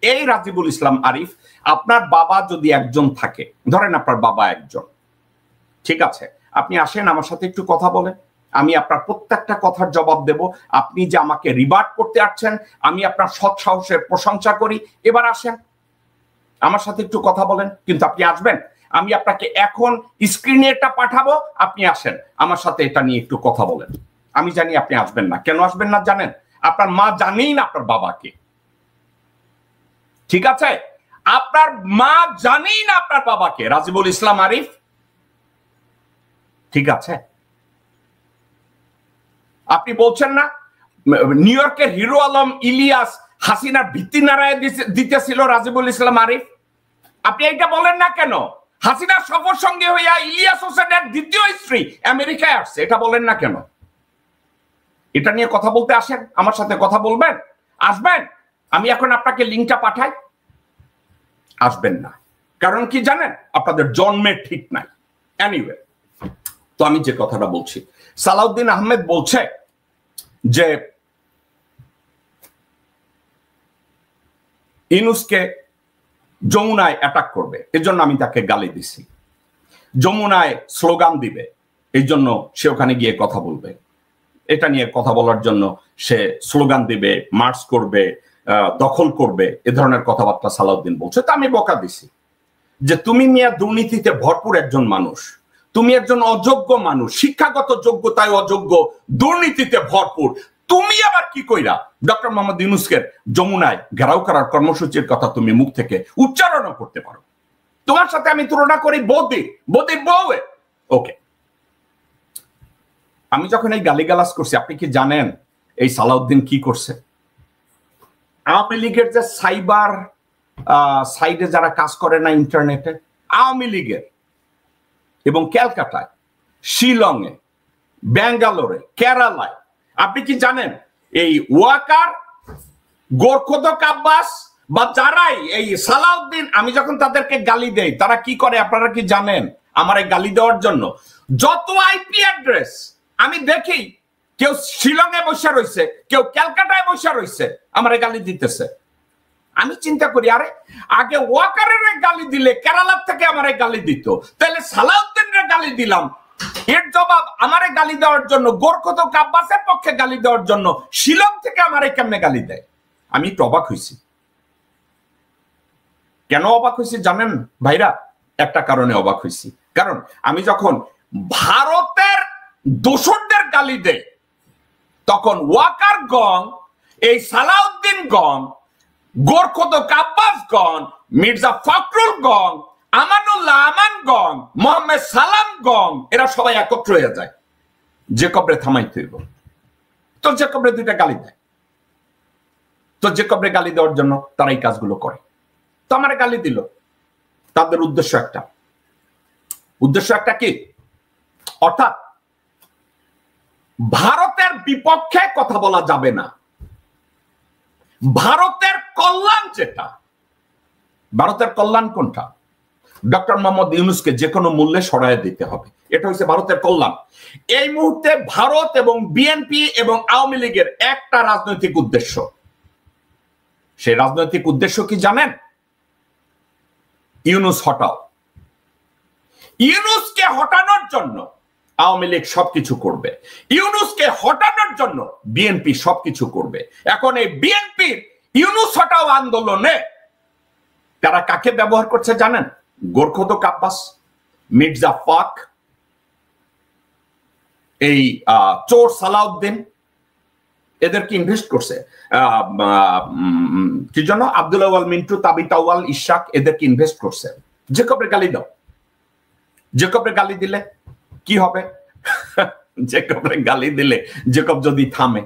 এই রাজিবুল ইসলাম আরিফ, আপনার বাবা যদি একজন থাকে, ধরেন আপনার বাবা একজন, ঠিক আছে, আপনি আসেন আমার সাথে একটু কথা বলেন, আমি আপনার প্রত্যেকটা কথার জবাব দেব। আপনি যে আমাকে রিবার্ট করতে আসছেন, আমি আপনার সৎ সাহসের প্রশংসা করি। এবার আসেন আমার সাথে একটু কথা বলেন, কিন্তু আপনি আসবেন। আমি আপনাকে এখন স্ক্রিনে এটা পাঠাবো, আপনি আসেন আমার সাথে এটা নিয়ে একটু কথা বলেন। আমি জানি আপনি আসবেন না। কেন আসবেন না জানেন? আপনার মা জানেই না আপনার বাবাকে, ঠিক আছে? আপনার মা জানেই না আপনার বাবাকে, রাজিবুল ইসলাম আরিফ, ঠিক আছে? আপনি বলছেন না নিউ ইয়র্কের হিরো আলম ইলিয়াস হাসিনার ভিত্তি নাড়ায় দিতেছিল রাজিবুল ইসলাম আরিফ? আপনি এইটা বলেন না কেন? হাসিনার সফর সঙ্গে হইয়া ইলিয়াস হোসেনের দ্বিতীয় স্ত্রী আমেরিকায় আসছে, এটা বলেন না কেন? এটা নিয়ে কথা বলতে আসেন, আমার সাথে কথা বলবেন, আসবেন। আমি এখন আপনাকে লিঙ্কটা পাঠাই, আসবেন না। কারণ কি জানেন? আপনাদের জন্মের ঠিক নাই। এনিওয়ে, তো আমি যে কথাটা বলছি, সালাউদ্দিন আহমেদ বলছে যে ইউনূসকে যমুনায় অ্যাটাক করবে, এজন্য আমি তাকে গালি দিছি। যমুনায় স্লোগান দিবে, এই জন্য সে ওখানে গিয়ে কথা বলবে। এটা নিয়ে কথা বলার জন্য সে স্লোগান দিবে, মার্চ করবে, দখল করবে, এ ধরনের কথাবার্তা সালাউদ্দিন বলছে। তা আমি বকা দিছি যে তুমি মিয়া দুর্নীতিতে ভরপুর একজন মানুষ, তুমি একজন অযোগ্য মানুষ, শিক্ষাগত যোগ্যতায় অযোগ্য, দুর্নীতিতে ভরপুর, তুমি আবার কি কইরা ডক্টর মোহাম্মদ ইউনূসকে যমুনায় ঘেরাও করার কর্মসূচির কথা তুমি মুখ থেকে উচ্চারণ করতে পারো? তোমার সাথে আমি তুলনা করি বৌদির বউ। ওকে, আমি যখন এই গালিগালাজ করছি, আপনি কি জানেন এই সালাউদ্দিন কি করছে? আওয়ামী লীগের যে সাইবার সাইডে যারা কাজ করে না ইন্টারনেটে, আওয়ামী লীগের এবং ক্যালকাটায়, শিলংয়ে, ব্যাঙ্গালোরে, কেরালায়, আপনি কি জানেন এই ওয়াকার, গোরখোদক আব্বাস বা যারাই এই সালাউদ্দিন, আমি যখন তাদেরকে গালি দেই তারা কি করে আপনারা কি জানেন? আমার এই গালি দেওয়ার জন্য যত আইপি অ্যাড্রেস আমি দেখি, কেউ শিলংয়ে বসে রয়েছে, কেউ ক্যালকাটায় বসে রয়েছে, আমার গালি দিতেছে। আমি চিন্তা করি, আরে আগে ওয়াকারের গালি দিলে কেরালার থেকে আমার গালি দিত, তাহলে সালাউদ্দিনের গালি দিলাম, এর জবাব আমারে গালি দেওয়ার জন্য, গোরখোদক আব্বাসের পক্ষে গালি দেওয়ার জন্য শিলং থেকে আমারে কেমনে গালি দেয়? আমি একটু অবাক হয়েছি। কেন অবাক হয়েছি জানেন ভাইরা? একটা কারণে অবাক হয়েছি, কারণ আমি যখন ভারতের দোসরদের গালি দেই তখন ওয়াকার গং, এই সালাউদ্দিন গং, গোরখোদক আব্বাস গং, মির্জা ফখরুল গং, আমানুল্লাহ আমান গং, মোহাম্মদ সালাম গং, এরা সবাই একত্র হয়ে যায় জেকবরে থামাইতে হইব। তো জেকবরে দুইটা গালি দেয়, তো জেকবরে গালি দেওয়ার জন্য তারা এই কাজগুলো করে। তো আমার গালি দিল, তাদের উদ্দেশ্য একটা কি? অর্থাৎ ভারতের বিপক্ষে কথা বলা যাবে না, ভারতের কল্যাণ যেটা, ভারতের কল্যাণ কোনটা? ডক্টর মোহাম্মদ ইউনূসকে যে কোনো মূল্যে সরায় দিতে হবে, এটা হচ্ছে ভারতের কল্যাণ। এই মুহূর্তে ভারত এবং বিএনপি এবং আওয়ামী লীগের একটা রাজনৈতিক উদ্দেশ্য, সেই রাজনৈতিক উদ্দেশ্য কি জানেন? ইউনূস হটাও। ইউনূসকে হটানোর জন্য আওয়ামী লীগ সবকিছু করবে, ইউনূসকে হটানোর জন্য বিএনপি সবকিছু করবে। এখন এই বিএনপির ইউনূস হটাও আন্দোলনে তারা কাকে ব্যবহার করছে জানেন? গোরখোদক আব্বাস, মির্জা ফখ, এই চোর সালাউদ্দিন, এদেরকে ইনভেস্ট করছে। কি জন্য? আব্দুল আউয়াল মিন্টু, তাবিত আউয়াল, ইশাক, এদেরকে ইনভেস্ট করছে। জেকবের গালি দাও, জেকবের গালি দিলে কি হবে? জেকবের গালি দিলে জেকব যদি থামে,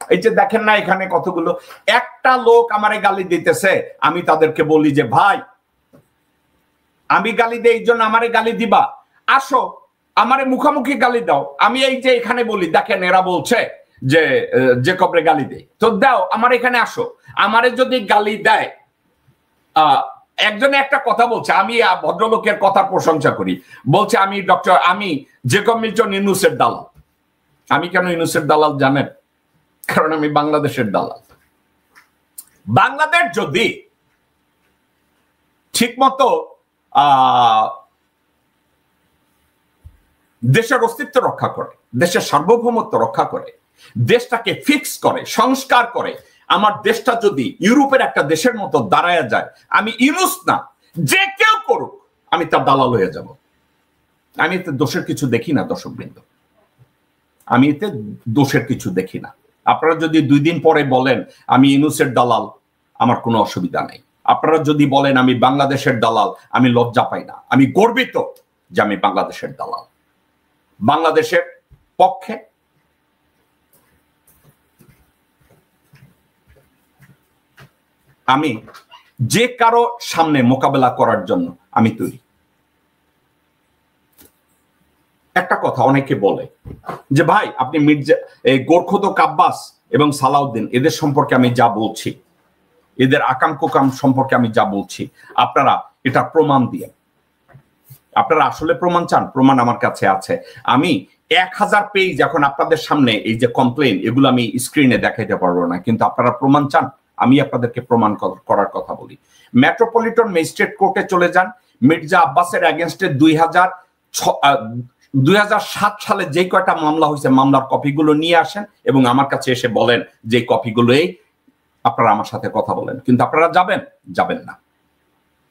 এই যে দেখেন না এখানে কতগুলো, একটা লোক আমারে গালি দিতেছে, আমি তাদেরকে বলি যে ভাই আমি গালি দেই, এই জন্য আমারে গালি দিবা, আসো আমারে মুখামুখি গালি দাও। আমি এই যে এখানে বলি, দেখেন এরা বলছে যে জেকবরে গালি দেই, তো দাও আমার এখানে আসো। আমারে যদি গালি দেয়, একজনে একটা কথা বলছে, আমি ভদ্রলোকের কথার প্রশংসা করি, বলছে আমি জেকব মিল্টন ইউনূসের দালাল। আমি কেন ইউনূসের দালাল জানেন? কারণ আমি বাংলাদেশের দালাল। বাংলাদেশ যদি ঠিক মতো দেশের অস্তিত্ব রক্ষা করে, দেশের সার্বভৌমত্ব রক্ষা করে, দেশটাকে ফিক্স করে, সংস্কার করে, আমার দেশটা যদি ইউরোপের একটা দেশের মতো দাঁড়ায় যায়, আমি ইউনূস না, যে কেউ করুক আমি তার দালাল হয়ে যাব। আমি এতে দোষের কিছু দেখি না দর্শকবৃন্দ, আমি এতে দোষের কিছু দেখি না। আপনারা যদি 2 দিন পরে বলেন আমি ইউনূসের দালাল, আমার কোনো অসুবিধা নেই। আপনারা যদি বলেন আমি বাংলাদেশের দালাল, আমি লজ্জা পাই না, আমি গর্বিত যে আমি বাংলাদেশের দালাল। বাংলাদেশের পক্ষে আমি যে কারো সামনে মোকাবেলা করার জন্য আমি তৈরি। একটা কথা অনেকে বলে যে ভাই আপনি মির্জা গোরখোদক আব্বাস এবং সালাউদ্দিন এদের সম্পর্কে আমি যা বলছি, এদের আকাম কুকাম সম্পর্কে আমি যা বলছি, আপনারা এটা প্রমাণ দিয়ে, আপনারা আসলে প্রমাণ চান? প্রমাণ আমার কাছে আছে। আমি 1000 পেজ এখন আপনাদের সামনে এই যে কমপ্লেন, এগুলো আমি স্ক্রিনে দেখাইতে পারবো না, কিন্তু আপনারা প্রমাণ চান, আমি আপনাদেরকে প্রমাণ করার কথা বলি। মেট্রোপলিটন ম্যাজিস্ট্রেট কোর্টে চলে যান, মির্জা আব্বাসের এগেনস্টে 2007 সালে যে কয়টা মামলা হয়েছে, মামলার কপিগুলো নিয়ে আসেন এবং আমার কাছে এসে বলেন যে কপিগুলোই আপনারা আমার সাথে কথা বলেন। কিন্তু আপনারা যাবেন না।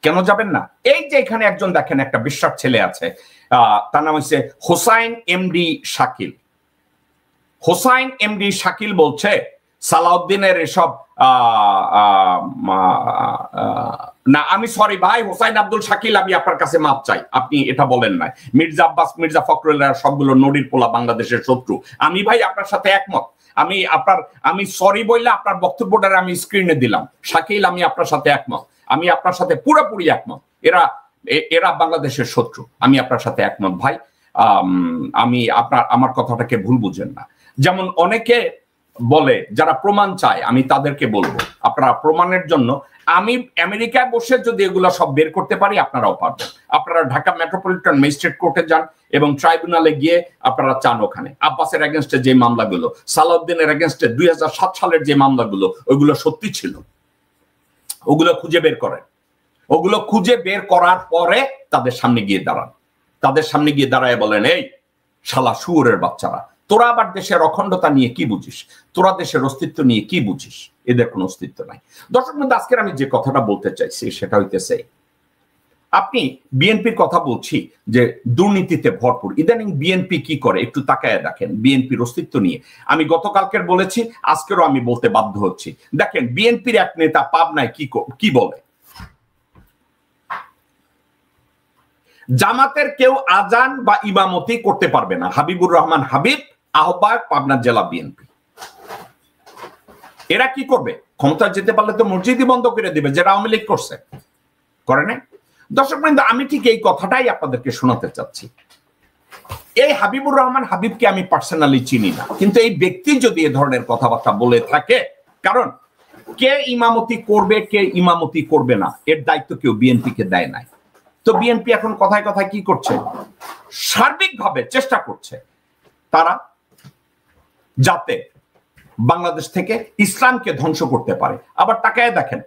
কেন যাবেন না? এই যে এখানে একজন দেখেন, একটা বিশ্বাস ছেলে আছে, তার নাম হচ্ছে হোসাইন এমডি শাকিল। হোসাইন এমডি শাকিল বলছে সালাউদ্দিনের এসব না আমি সরি ভাই, হোসাইন আব্দুল শাকিল আমি আপনার কাছে মাপ চাই, আপনি এটা বলেন নাই। মির্জা আব্বাস, মির্জা ফখরুল সবগুলো নদীর পোলা, বাংলাদেশের শত্রু। আমি ভাই আপনার সাথে একমত। আমি সরি বললে আপনার বক্তব্যটা আমি স্ক্রিনে দিলাম। শাকিল আমি আপনার সাথে একমত, আমি আপনার সাথে পুরোপুরি একমত। এরা বাংলাদেশের শত্রু, আমি আপনার সাথে একমত ভাই। আমি আমার কথাটাকে ভুল বুঝেন না। যেমন অনেকে বলে যারা প্রমাণ চায়, আমি তাদেরকে বলবো আপনারা প্রমাণের জন্য, আমি আমেরিকায় বসে যদি এগুলো সব বের করতে পারি আপনারাও পারবেন। আপনারা ঢাকা মেট্রোপলিটন ম্যাজিস্ট্রেট কোর্টে যান এবং ট্রাইব্যুনালে গিয়ে আপনারা চান ওখানে আব্বাসের এগেনস্টে যে মামলাগুলো, সালাউদ্দিনের এগেনস্টে 2007 সালের যে মামলাগুলো, ওইগুলো সত্যি ছিল, ওগুলো খুঁজে বের করেন। ওগুলো খুঁজে বের করার পরে তাদের সামনে গিয়ে দাঁড়ান, তাদের সামনে গিয়ে দাঁড়ায় বলেন, এই শালা শুয়োরের বাচ্চারা, তোরা আবার দেশের অখণ্ডতা নিয়ে কি বুঝিস, তোরা দেশের অস্তিত্ব নিয়ে কি বুঝিস? এদের কোনো অস্তিত্ব নাই। দর্শক বন্ধু, আজকের আমি যে কথাটা বলতে চাইছি সেটা হইতেছে, আপনি বিএনপির কথা বলছি যে দুর্নীতিতে ভরপুর। ইদানিং বিএনপি কি করে একটু তাকায় দেখেন বিএনপির অস্তিত্ব নিয়ে। আমি গতকালকের বলেছি, আজকেরও আমি বলতে বাধ্য হচ্ছি। দেখেন বিএনপির এক নেতা পাবনায় কি বলে, জামাতের কেউ আজান বা ইমামতি করতে পারবে না। হাবিবুর রহমান হাবিব, আহ্বায়ক পাবনা জেলা বিএনপি। এরা কি করবে? ক্ষমতা যেতে পারলে তো মসজিদই বন্ধ করে দিবে, যেটা আওয়ামী লীগ করছে, করে না? দর্শক বৃন্দ, আমি ঠিক এই কথাটাই আপনাদেরকে শোনাতে চাচ্ছি। এই হাবিবুর রহমান হাবিবকে আমি পার্সোনালি চিনি না, কিন্তু এই ব্যক্তি যদি এ ধরনের কথাবার্তা বলে থাকে, কারণ কে ইমামতি করবে কে ইমামতি করবে না এর দায়িত্ব কেউ বিএনপিকে দেয় নাই। তো বিএনপি এখন কথায় কথায় কি করছে? সার্বিকভাবে চেষ্টা করছে তারা যাতে বাংলাদেশ থেকে ইসলামকে ধ্বংস করতে পারে। আবার তাকায় দেখেন,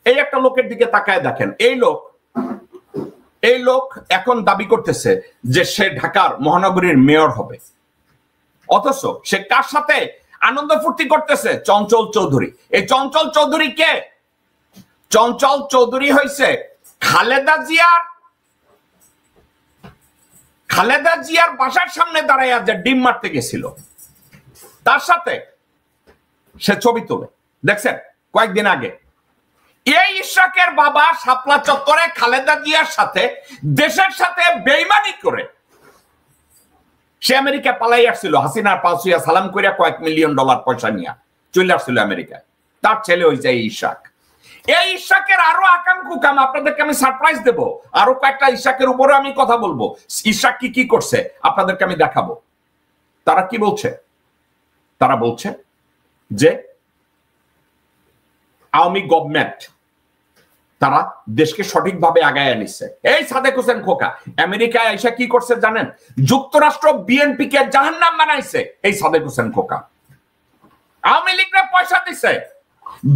এই একটা লোকের দিকে তাকায় দেখেন, এই লোক এখন দাবি করতেছে যে সে ঢাকার মহানগরীর মেয়র হবে, অথচ সে কার সাথে আনন্দ ফুর্তি করতেছে? চঞ্চল চৌধুরী। এই চঞ্চল চৌধুরী কে? চঞ্চল চৌধুরী হইছে খালেদা জিয়ার বাসার সামনে দাঁড়াইয়া যে ডিম মারতে গেছিল, তার সাথে সে ছবি তোলে, দেখছেন কয়েকদিন আগে। এই ইশরাকের বাবা শাপলা চত্বরে খালেদা জিয়ার সাথে, দেশের সাথে বেইমানি করে সে আমেরিকা পালাই আসছিল। হাসিনার পালসুয়া সালাম করিয়া কয়েক মিলিয়ন ডলার পয়সা নিয়ে চলে আসছিল আমেরিকায়। তার ছেলে হয়েছে এই ইশরাক। এই ইশরাকের আরো আকাম কুকাম আপনাদেরকে আমি সারপ্রাইজ দেব। আরো কয়েকটা ইশরাকের উপরে আমি কথা বলবো। ইশরাক কি করছে আপনাদেরকে আমি দেখাবো। তারা কি বলছে? তারা বলছে যে আওয়ামী গভর্নমেন্ট তারা দেশকে সঠিকভাবে আগায় আনিছে। এই সাদেক হোসেন খোকা আমেরিকায় এসে কি করছে জানেন? যুক্তরাষ্ট্র বিএনপি কে জাহান্নাম বানাইছে এই সাদেক হোসেন খোকা। আওয়ামী লীগরে পয়সা দিছে,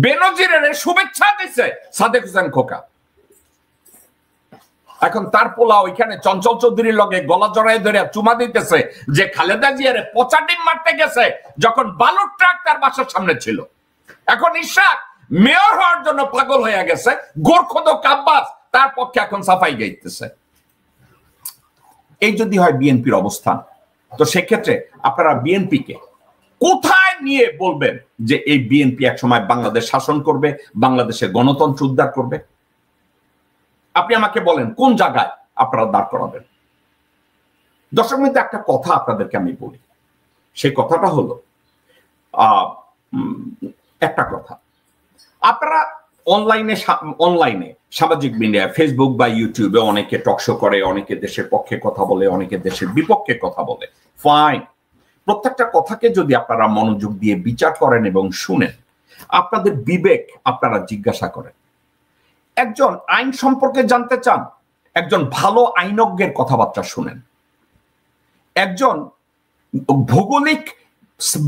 বেনজিরের শুভেচ্ছা দিছে সাদেক হোসেন খোকা। এখন তার পোলা ওইখানে চঞ্চল চৌধুরীর লগে গলা জড়াই ধরে চুমা দিতেছে যে খালেদা জিয়ারে পচা ডিম মারতে গেছে যখন বালুর ট্রাক তার বাসার সামনে ছিল। এখন ইশরাক মেয়র হওয়ার জন্য পাগল হয়ে গেছে। গোরখোদ কাব্বাস তার পক্ষে এখন সাফাই গাইতেছে। এই যদি হয় বিএনপির অবস্থান, তো সেক্ষেত্রে আপনারা বিএনপিকে কোথায় নিয়ে বলবেন যে এই বিএনপি একসময় বাংলাদেশ শাসন করবে, বাংলাদেশের গণতন্ত্র উদ্ধার করবে? আপনি আমাকে বলেন কোন জায়গায় আপনারা দাঁড় করাবেন? দর্শক মধ্যে একটা কথা আপনাদেরকে আমি বলি, সেই কথাটা হলো একটা কথা। আপনারা অনলাইনে সামাজিক মিডিয়া ফেসবুক বা ইউটিউবে অনেকে টকশো করে, অনেকে দেশের পক্ষে কথা বলে, অনেকে দেশের বিপক্ষে কথা বলে। ফাইন, প্রত্যেকটা কথাকে যদি আপনারা মনোযোগ দিয়ে বিচার করেন এবং শুনেন, আপনাদের বিবেক আপনারা জিজ্ঞাসা করেন। একজন আইন সম্পর্কে জানতে চান, একজন ভালো আইনজ্ঞের কথাবার্তা শুনেন। একজন ভৌগোলিক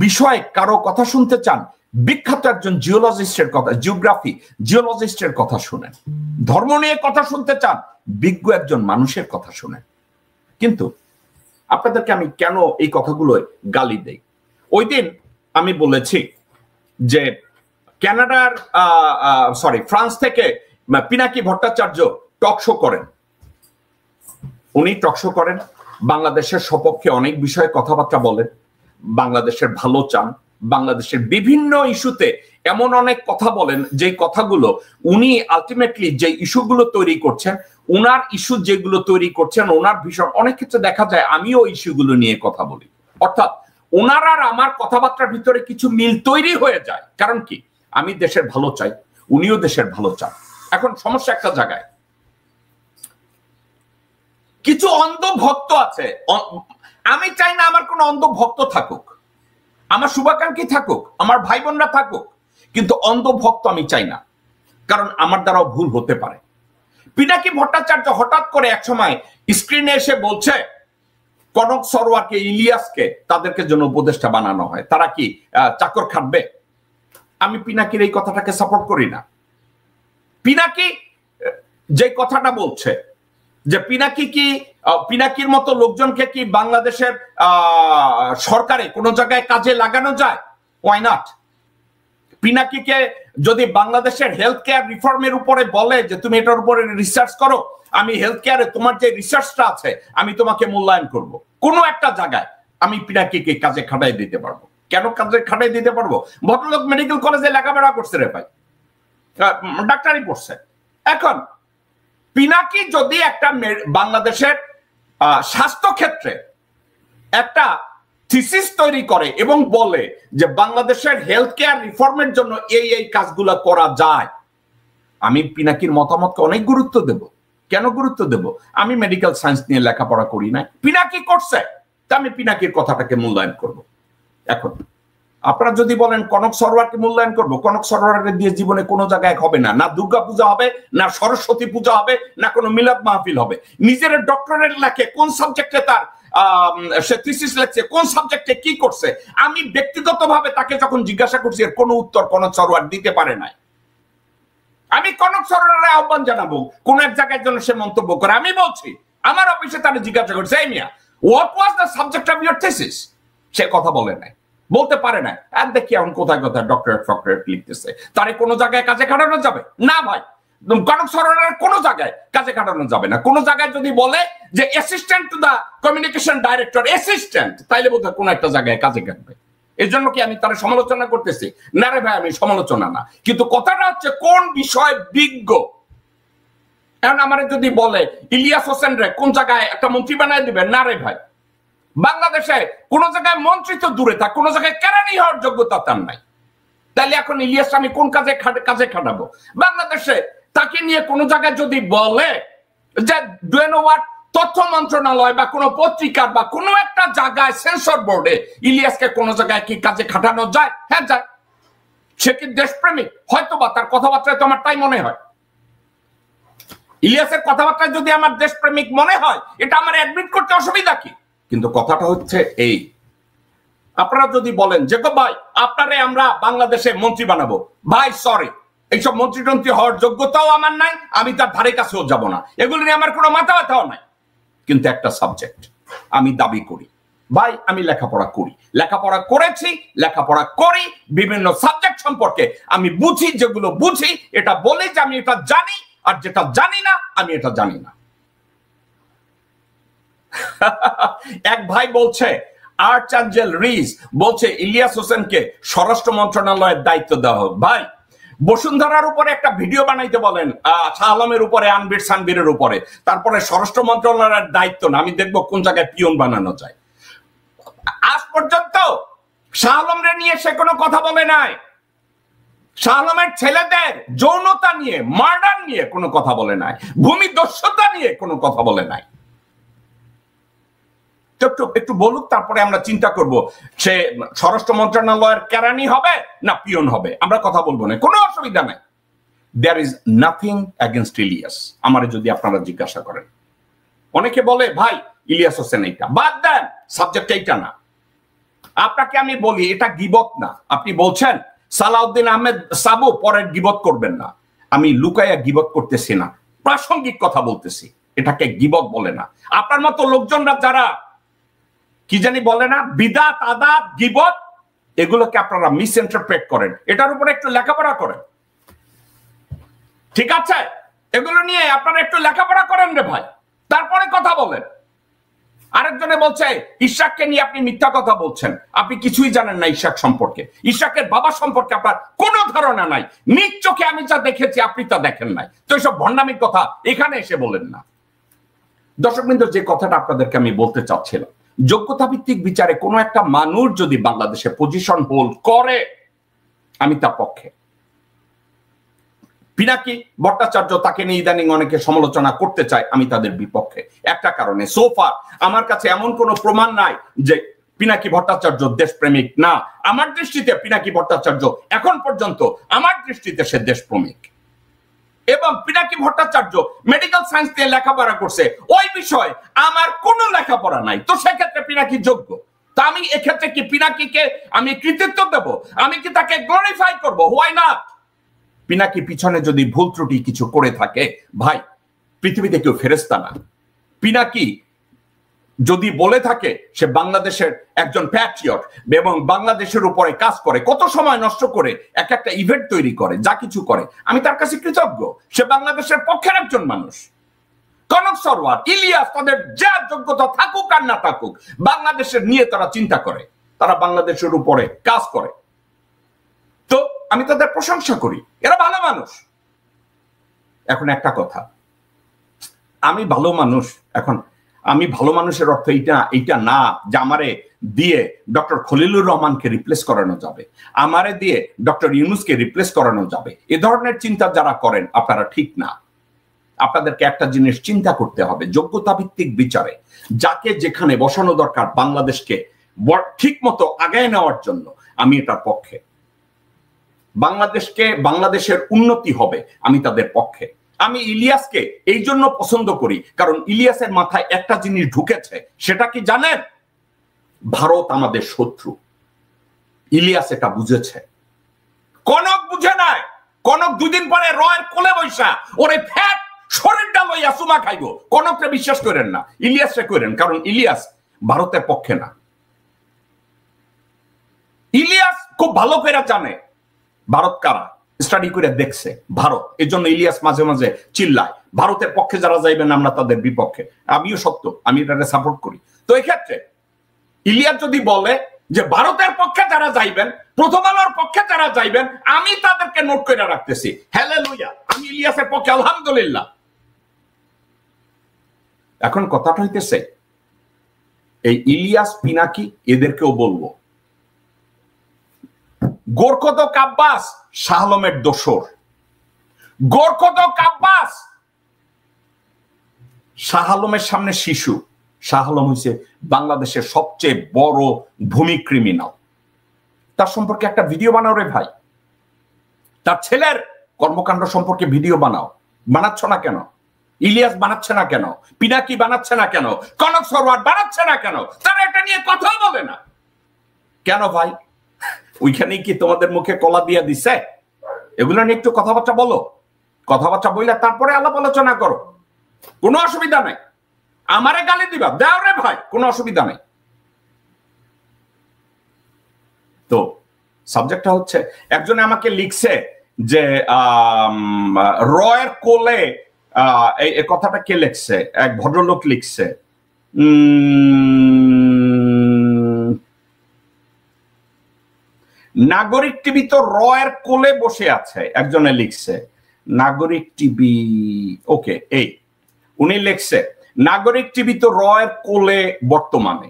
বিষয়ে কারো কথা শুনতে চান, বিখ্যাত একজন জিওলজিস্টের কথা, জিওলজিস্টের কথা শুনেন। ধর্ম নিয়ে কথা শুনতে চান, বিজ্ঞ একজন মানুষের কথা শুনেন। কিন্তু আপনাদেরকে আমি কেন এই কথাগুলো গালি দেই? ওই দিন আমি বলেছি যে ফ্রান্স থেকে পিনাকি ভট্টাচার্য টকশো করেন। উনি টকশো করেন, বাংলাদেশের সপক্ষে অনেক বিষয়ে কথাবার্তা বলেন, বাংলাদেশের ভালো চান, বাংলাদেশের বিভিন্ন ইস্যুতে এমন অনেক কথা বলেন যে কথাগুলো উনি আলটিমেটলি যে ইস্যুগুলো তৈরি করছেন, ওনার ইস্যু যেগুলো তৈরি করছেন, ওনার ভীষণ অনেক ক্ষেত্রে দেখা যায় আমিও ইস্যুগুলো নিয়ে কথা বলি। অর্থাৎ ওনার আর আমার কথাবার্তার ভিতরে কিছু মিল তৈরি হয়ে যায়। কারণ কি, আমি দেশের ভালো চাই, উনিও দেশের ভালো চান। এখন সমস্যা একটা জায়গায়, কিছু অন্ধ ভক্ত আছে। আমি চাই না আমার কোনো অন্ধ ভক্ত থাকুক, আমার শুভাকাঙ্ক্ষী থাকুক, আমার ভাই বোনরা থাকুক, কিন্তু অন্ধ ভক্ত আমি চাই না, কারণ আমার দ্বারাও ভুল হতে পারে। পিনাকি ভট্টাচার্য হঠাৎ করে একসময় স্ক্রিনে এসে বলছে কনক সরোয়ারকে, ইলিয়াসকে তাদেরকে জন্য উপদেষ্টা বানানো হয়, তারা কি চাকর খাটবে? আমি পিনাকির এই কথাটাকে সাপোর্ট করি না। পিনাকি যে কথাটা বলছে যে পিনাকির মতো লোকজনকে কি বাংলাদেশের সরকারে কোন জায়গায় কাজে লাগানো যায়? Why not? পিনাকিকে যদি বাংলাদেশের হেলথ কেয়ার রিফর্মের উপরে বলে যে তুমি এটার উপরে রিসার্চ করো, আমি হেলথ কেয়ারে তোমার যে রিসার্চটা আছে আমি তোমাকে মূল্যায়ন করব, কোন একটা জায়গায় আমি পিনাকিকে কাজে খাটাই দিতে পারবো। কেন কাজে খাটাই দিতে পারবো? ভদ্রলোক মেডিকেল কলেজে লেখাপড়া করছে রে ভাই, ডাক্তারি পড়ছে। এখন পিনাকি যদি একটা বাংলাদেশের স্বাস্থ্য ক্ষেত্রে একটা থিসিস তৈরি করে এবং বলে যে বাংলাদেশের হেলথ কেয়ার রিফর্মের জন্য এই কাজগুলো করা যায়, আমি পিনাকির মতামতকে অনেক গুরুত্ব দেব। কেন গুরুত্ব দেব? আমি মেডিকেল সায়েন্স নিয়ে লেখাপড়া করি না, পিনাকি করছে, তা আমি পিনাকির কথাটাকে মূল্যায়ন করব। এখন আপনারা যদি বলেন কনক সরোয়ারকে মূল্যায়ন করবো, কনক সরোয়ারকে দিয়ে জীবনে কোনো জায়গায় হবে না, না দুর্গা পূজা হবে, না সরস্বতী পূজা হবে, না কোনো মিলাদ মাহফিল হবে। নিজের ডক্টরেট লেখে, কোন সাবজেক্টে তার সে থিসিস লেখছে, কোন সাবজেক্টে কি করছে, আমি ব্যক্তিগতভাবে তাকে যখন জিজ্ঞাসা করছি এর কোনো উত্তর কনক সরোয়ার দিতে পারে নাই। আমি কনক সরোয়ারের আহ্বান জানাবো কোন এক জায়গায় জন্য সে মন্তব্য করে। আমি বলছি আমার অফিসে তারা জিজ্ঞাসা করছে, এই মিয়া, what was the subject of your thesis? সে কথা বলে নাই, বলতে পারে না। আর দেখি এখন কোথায় কোথায় ডক্টরেট লিখতেছে, তারে কোনো জায়গায় কাজে খাটানো যাবে না ভাই। কনক সরোয়ারের কোনো জায়গায় কাজে খাটানো যাবে না। কোনো জায়গায় যদি বলে যে assistant to the communication director, assistant, তাইলে বোধহয় কোনো একটা জায়গায় কাজে কাটবে। এর জন্য কি আমি তার সমালোচনা করতেছি? না রে ভাই, আমি সমালোচনা না, কিন্তু কথাটা হচ্ছে কোন বিষয় বিজ্ঞ। এখন আমার যদি বলে ইলিয়াস হোসেন রে কোন জায়গায় একটা মন্ত্রী বানায় দিবেন, না রে ভাই, বাংলাদেশে কোন জায়গায় মন্ত্রী তো দূরে থাক, কোন জায়গায় কেরানি হওয়ার যোগ্যতা তার নাই। তাহলে এখন ইলিয়াস আমি কোন কাজে খাটাবো? বাংলাদেশে তাকে নিয়ে কোন জায়গায় যদি বলে যে তথ্য মন্ত্রণালয় বা কোন পত্রিকার বা কোন একটা জায়গায় সেন্সর বোর্ডে ইলিয়াসকে কোন জায়গায় কি কাজে খাটানো যায়? হ্যাঁ যায়। সে কি দেশপ্রেমিক? হয়তো বা, তার কথাবার্তায় তো আমার তাই মনে হয়। ইলিয়াসের কথাবার্তায় যদি আমার দেশপ্রেমিক মনে হয়, এটা আমার অ্যাডমিট করতে অসুবিধা কি? কিন্তু কথাটা হচ্ছে এই, আপনারা যদি বলেন যে ভাই আপনারে আমরা বাংলাদেশে মন্ত্রী বানাবো, ভাই সরি, এইসব মন্ত্রী টন্ত্রী হওয়ার যোগ্যতাও আমার নাই, আমি তার ধারে কাছেও যাব না, এগুলো নিয়ে আমার কোনো মাথা ব্যথাও নাই। কিন্তু একটা সাবজেক্ট আমি দাবি করি, ভাই আমি লেখাপড়া করি, লেখাপড়া করেছি, লেখাপড়া করি, বিভিন্ন সাবজেক্ট সম্পর্কে আমি বুঝি, যেগুলো বুঝি এটা বলি যে আমি এটা জানি, আর যেটা জানি না আমি এটা জানি না। এক ভাই বলছে, আর্চঅ্যাঞ্জেল রিজ বলছে ইলিয়াস হোসেনকে স্বরাষ্ট্র মন্ত্রণালয়ের দায়িত্ব দেওয়া হোক। ভাই বসুন্ধরার উপরে একটা ভিডিও বানাইতে বলেন, শাহ আলমের উপরে, আনবির সানবীরের উপরে, তারপরে স্বরাষ্ট্র মন্ত্রণালয়ের দায়িত্ব না, আমি দেখবো কোন জায়গায় পিয়ন বানানো যায়। আজ পর্যন্ত শাহ আলমরে নিয়ে সে কোনো কথা বলে নাই। শাহ আলমের ছেলেদের যৌনতা নিয়ে, মার্ডার নিয়ে কোনো কথা বলে নাই, ভূমিদস্যুতা নিয়ে কোনো কথা বলে নাই। একটু বলুক, তারপরে আমরা চিন্তা করব সে স্বরাষ্ট্র মন্ত্রণালয়ের কেরানি হবে না পিয়ন হবে, আমরা কথা বলবো না, কোনো অসুবিধা নাই। There is nothing against Ilias. আমারে যদি আপনারা জিজ্ঞাসা করেন, অনেকে বলে ভাই ইলিয়াস হোসেন এইটা বাদ দেন, সাবজেক্ট এইটা না। আপনাকে আমি বলি এটা গিবত না। আপনি বলছেন সালাউদ্দিন আহমেদ সাবু পরের গিবত করবেন না, আমি লুকাইয়া গিবত করতেছি না, প্রাসঙ্গিক কথা বলতেছি, এটাকে গিবত বলে না। আপনার মতো লোকজনরা যারা কি জানি বলে না, বিদাত, আদাত, গিবত, এগুলোকে আপনারা মিস ইন্টারপ্রেট করেন। এটার উপরে একটু লেখাপড়া করেন, ঠিক আছে? এগুলো নিয়ে আপনারা একটু লেখাপড়া করেন রে ভাই, তারপরে কথা বলেন। আরেকজনে বলছে ইশাককে নিয়ে আপনি মিথ্যা কথা বলছেন, আপনি কিছুই জানেন না ইশাক সম্পর্কে, ইশাকের বাবা সম্পর্কে আপনার কোনো ধারণা নাই, নিজ চোখে আমি যা দেখেছি আপনি তা দেখেন নাই, তো এইসব ভণ্ডামির কথা এখানে এসে বলেন না। দর্শকবৃন্দ, যে কথাটা আপনাদেরকে আমি বলতে চাচ্ছিলাম, যোগ্যতা ভিত্তিক বিচারে কোনো একটা মানুষ যদি বাংলাদেশে পজিশন হোল্ড করে আমি তার পক্ষে। পিনাকি ভট্টাচার্য, তাকে নিয়ে ইদানিং অনেকে সমালোচনা করতে চায়, আমি তাদের বিপক্ষে একটা কারণে, সোফার আমার কাছে এমন কোনো প্রমাণ নাই যে পিনাকি ভট্টাচার্য দেশপ্রেমিক না। আমার দৃষ্টিতে পিনাকি ভট্টাচার্য এখন পর্যন্ত আমার দৃষ্টিতে সে দেশপ্রেমিক, এবং পিনাকি ভট্টাচার্য মেডিকেল সায়েন্স নিয়ে লেখাপড়া করছে, ওই বিষয়ে আমার কোনো লেখাপড়া নাই, তো সেক্ষেত্রে পিনাকি যোগ্য। তা আমি এক্ষেত্রে কি পিনাকিকে আমি কৃতিত্ব দেব, আমি কি তাকে গ্লোরিফাই করবো? Why not? পিনাকি পিছনে যদি ভুল ত্রুটি কিছু করে থাকে, ভাই পৃথিবীতে কেউ ফেরেশতা না। পিনাকি যদি বলে থাকে সে বাংলাদেশের একজন প্যাট্রিয়ট এবং বাংলাদেশের উপরে কাজ করে, কত সময় নষ্ট করে এক একটা ইভেন্ট তৈরি করে, যা কিছু করে, আমি তার কাছে কৃতজ্ঞ। সে বাংলাদেশের পক্ষের একজন মানুষ। কনক সরওয়ার, ইলিয়াস, তাদের যা যোগ্যতা থাকুক আর না থাকুক, বাংলাদেশের নিয়ে তারা চিন্তা করে, তারা বাংলাদেশের উপরে কাজ করে, তো আমি তাদের প্রশংসা করি, এরা ভালো মানুষ। এখন একটা কথা, আমি ভালো মানুষ, এখন আমি ভালো মানুষের অর্থ এইটা না যে আমারে দিয়ে ডক্টর খলিলুর রহমানকে রিপ্লেস করানো যাবে, আমারে দিয়ে ডক্টর ইউনূসকে রিপ্লেস করানো যাবে, এ ধরনের চিন্তা যারা করেন আপনারা ঠিক না। আপনাদেরকে একটা জিনিস চিন্তা করতে হবে, যোগ্যতা ভিত্তিক বিচারে যাকে যেখানে বসানো দরকার বাংলাদেশকে ঠিক মতো আগায় নেওয়ার জন্য, আমি এটার পক্ষে। বাংলাদেশের উন্নতি হবে, আমি তাদের পক্ষে। আমি ইলিয়াসকে এই জন্য পছন্দ করি কারণ ইলিয়াসের মাথায় একটা জিনিস ঢুকেছে, সেটা কি জানেন? ভারত আমাদের শত্রু। ইলিয়াস এটা বুঝেছে, কনক বুঝে নাই। কনক দুদিন পরে রয়ের কোলে বৈশা ওরে ফ্যাট শরীরটা লইয়া সুমা খাইব। কনককে বিশ্বাস করেন না, ইলিয়াসকে করেন, কারণ ইলিয়াস ভারতের পক্ষে না। ইলিয়াস খুব ভালো করে জানে ভারত কারা, স্টাডি করে দেখছে ভারত, এই জন্য ইলিয়াস মাঝে মাঝে চিল্লায় ভারতের পক্ষে যারা যাইবেন আমরা তাদের বিপক্ষে। আমিও সত্য, আমি এটাকে সাপোর্ট করি। তো এই ক্ষেত্রে ইলিয়াস যদি বলে যে ভারতের পক্ষে যারা যাইবেন, প্রথম আলোর পক্ষে যারা যাইবেন, আমি তাদেরকে নোট করে রাখতেছি, হালেলুয়া, আমি ইলিয়াসের পক্ষে, আলহামদুলিল্লাহ। এখন কথাটা হইতেছে এই ইলিয়াস, পিনাকি, এদেরকেও বলবো, গোরখদক আব্বাস শাহ আলমের দোসর। গোরখদক আব্বাস শাহ আলমের সামনে শিশু। শাহ আলম হয়েছে বাংলাদেশের সবচেয়ে বড় ভূমি ক্রিমিনাল। তার সম্পর্কে একটা ভিডিও বানাও রে ভাই, তার ছেলের কর্মকাণ্ড সম্পর্কে ভিডিও বানাও। বানাচ্ছ না কেন? ইলিয়াস বানাচ্ছে না কেন? পিনাকি বানাচ্ছে না কেন? কনক সরওয়ার বানাচ্ছে না কেন? তারা এটা নিয়ে কথা বলে না কেন ভাই? ওইখানেই কি তোমাদের মুখে কলা দিয়ে দিছে? এগুলো নিয়ে একটু কথাবার্তা বলো, কথাবার্তা বললে তারপরে আলাপ আলোচনা করো, কোনো অসুবিধা নাই। আমারে গালি দিবা, দাও রে ভাই, কোনো অসুবিধা নেই। তো সাবজেক্টটা হচ্ছে, একজনে আমাকে লিখছে যে রয়ের কোলে, এই কথাটা কে লিখছে? এক ভদ্রলোক লিখছে, নাগরিক টিভি তো রয়ের কোলে বসে আছে, একজনে লিখছে নাগরিক টিভি। ওকে, এই উনি লিখছে নাগরিক টিভি তো রয়ের কোলে বর্তমানে।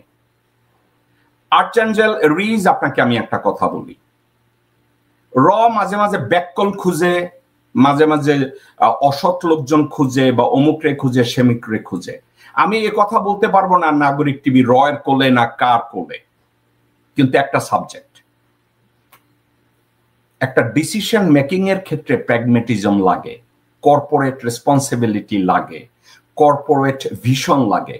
আর্চেঞ্জেল রিজ, আপনাকে আমি একটা কথা বলি, র মাঝে মাঝে ব্যাককল খুঁজে, মাঝে মাঝে অসৎ লোকজন খুঁজে, বা অমুকরে খুঁজে, সেমিকরে খুঁজে। আমি এ কথা বলতে পারবো না নাগরিক টিভি রয়ের কোলে না কার কোলে, কিন্তু একটা সাবজেক্ট, একটা ডিসিশন মেকিং এর ক্ষেত্রে প্র্যাগমেটিজম লাগে, কর্পোরেট রেসপন্সিবিলিটি লাগে, কর্পোরেট ভিশন লাগে।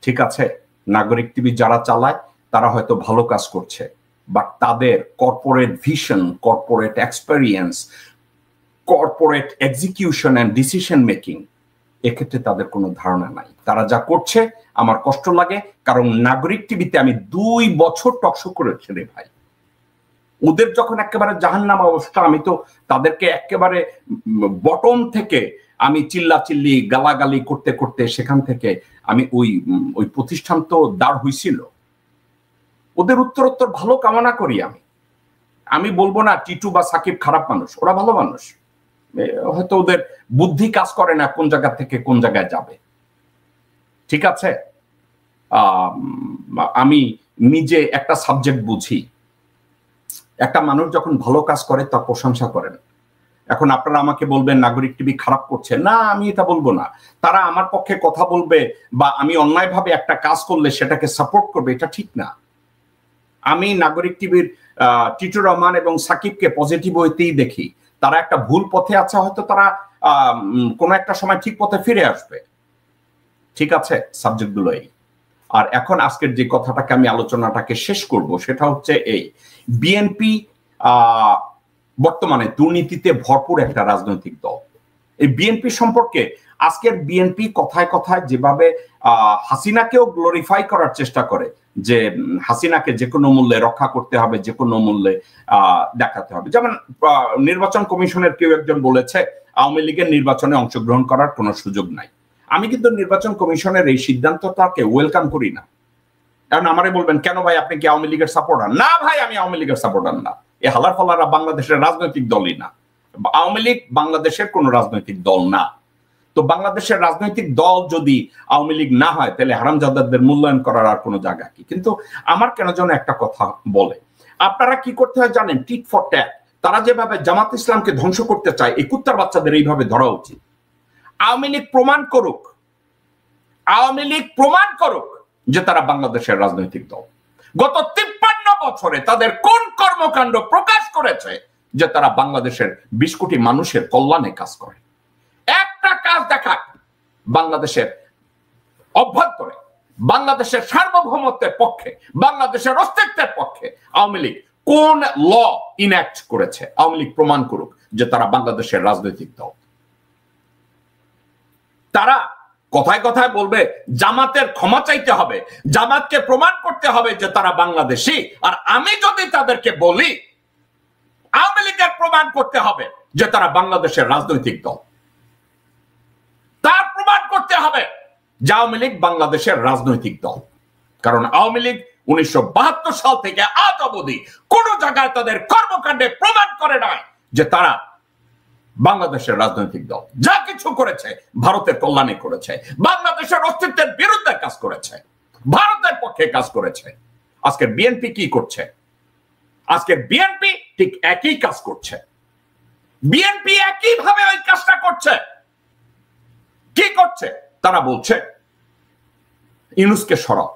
ঠিক আছে, নাগরিক টিভি যারা চালায় তারা হয়তো ভালো কাজ করছে, বাট তাদের corporate vision, corporate experience, corporate execution and decision making, এক্ষেত্রে তাদের কোনো ধারণা নাই। তারা যা করছে আমার কষ্ট লাগে, কারণ নাগরিক টিভিতে আমি 2 বছর টকশো করেছি রে ভাই। ওদের যখন একেবারে জাহান্নাম অবস্থা, আমি তো তাদেরকে একেবারে বটম থেকে আমি চিল্লাচিল্লি গালাগালি করতে করতে সেখান থেকে আমি ওই প্রতিষ্ঠান তো দাঁড় হইছিল। ওদের উত্তরোত্তর ভালো কামনা করি আমি বলবো না টিটু বা সাকিব খারাপ মানুষ, ওরা ভালো মানুষ, হয়তো ওদের বুদ্ধি কাজ করে না কোন জায়গা থেকে কোন জায়গায় যাবে। ঠিক আছে, আমি নিজে একটা সাবজেক্ট বুঝি, একটা মানুষ যখন ভালো কাজ করে তার প্রশংসা করেন। এখন আপনারা আমাকে বলবেন নাগরিক টিভি খারাপ করছে, না আমি এটা বলবো না। তারা আমার পক্ষে কথা বলবে বা আমি অন্যায়ভাবে একটা কাজ করলে সেটাকে সাপোর্ট করবে, এটা ঠিক না। আমি নাগরিক টিভির টিটু রহমান এবং সাকিবকে পজিটিভ হইতেই দেখি। তারা একটা ভুল পথে আছে, হয়তো তারা কোনো একটা সময় ঠিক পথে ফিরে আসবে। ঠিক আছে, সাবজেক্টগুলো এই। আর এখন আজকের যে কথাটাকে আমি আলোচনাটাকে শেষ করব সেটা হচ্ছে এই, বিএনপি বর্তমানে দুর্নীতিতে ভরপুর একটা রাজনৈতিক দল। এই বিএনপি সম্পর্কে আজকের বিএনপি কথায় কথায় যেভাবে হাসিনাকেও গ্লোরিফাই করার চেষ্টা করে, যে হাসিনাকে যে কোনো মূল্যে রক্ষা করতে হবে, যে কোনো মূল্যে দেখাতে হবে। যেমন নির্বাচন কমিশনের কেউ একজন বলেছে আওয়ামী লীগের নির্বাচনে অংশগ্রহণ করার কোনো সুযোগ নাই। আমি কিন্তু নির্বাচন কমিশনের এই সিদ্ধান্তটাকে ওয়েলকাম করি না। কারণ আমারে বলবেন কেন ভাই আপনি কি আওয়ামী লীগের সাপোর্টার? না ভাই, আমি আওয়ামী লীগের সাপোর্টার না। এই হালার ফালারা বাংলাদেশের রাজনৈতিক দলই না। আওয়ামী লীগ বাংলাদেশের কোন রাজনৈতিক দল না। তো বাংলাদেশের রাজনৈতিক দল যদি আওয়ামী লীগ না হয় তাহলে হারামজাদাদের মূল্যায়ন করার আর কোনো জায়গা কি? কিন্তু আমার কেন যেন একটা কথা বলে, আপনারা কি করতে হয় জানেন? Tit for tat. তারা যেভাবে জামাত ইসলামকে ধ্বংস করতে চায়, এই কুত্তার বাচ্চাদের এইভাবে ধরা উচিত। আওয়ামী লীগ প্রমাণ করুক, আওয়ামী লীগ প্রমাণ করুক যে তারা বাংলাদেশের রাজনৈতিক দল। গত 53 বছরে তাদের কোন কর্মকাণ্ড প্রকাশ করেছে যে তারা বাংলাদেশের 20 কোটি মানুষের কল্যাণে কাজ করে? একটা কাজ দেখাক বাংলাদেশের অভ্যন্তরে, বাংলাদেশের সার্বভৌমত্বের পক্ষে, বাংলাদেশের অস্তিত্বের পক্ষে আওয়ামী লীগ কোন ল ইনঅ্যাক্ট করেছে? আওয়ামী লীগ প্রমাণ করুক যে তারা বাংলাদেশের রাজনৈতিক দল। তারা কথায় কথায় বলবে জামাতের ক্ষমা চাইতে হবে, জামাতকে প্রমাণ করতে হবে যে তারা বাংলাদেশী। আর আমি যদি তাদেরকে বলি আওয়ামী লীগের প্রমাণ করতে হবে যে তারা বাংলাদেশের রাজনৈতিক দল, তার প্রমাণ করতে হবে যে আওয়ামী লীগ বাংলাদেশের রাজনৈতিক দল। কারণ আওয়ামী লীগ 1972 সাল থেকে আজ অবধি কোন জায়গায় তাদের কর্মকাণ্ডে প্রমাণ করে নাই যে তারা বাংলাদেশের রাজনৈতিক দল। যা কিছু করেছে ভারতের কল্যাণে করেছে, বাংলাদেশের অস্তিত্বের বিরুদ্ধে কাজ করেছে, ভারতের পক্ষে কাজ করেছে। আজকের বিএনপি কি করছে? আজকের বিএনপি ঠিক একই কাজ করছে। বিএনপি একইভাবে ওই কাজটা করছে। কি করছে? তারা বলছে ইউনূসকে সরাও,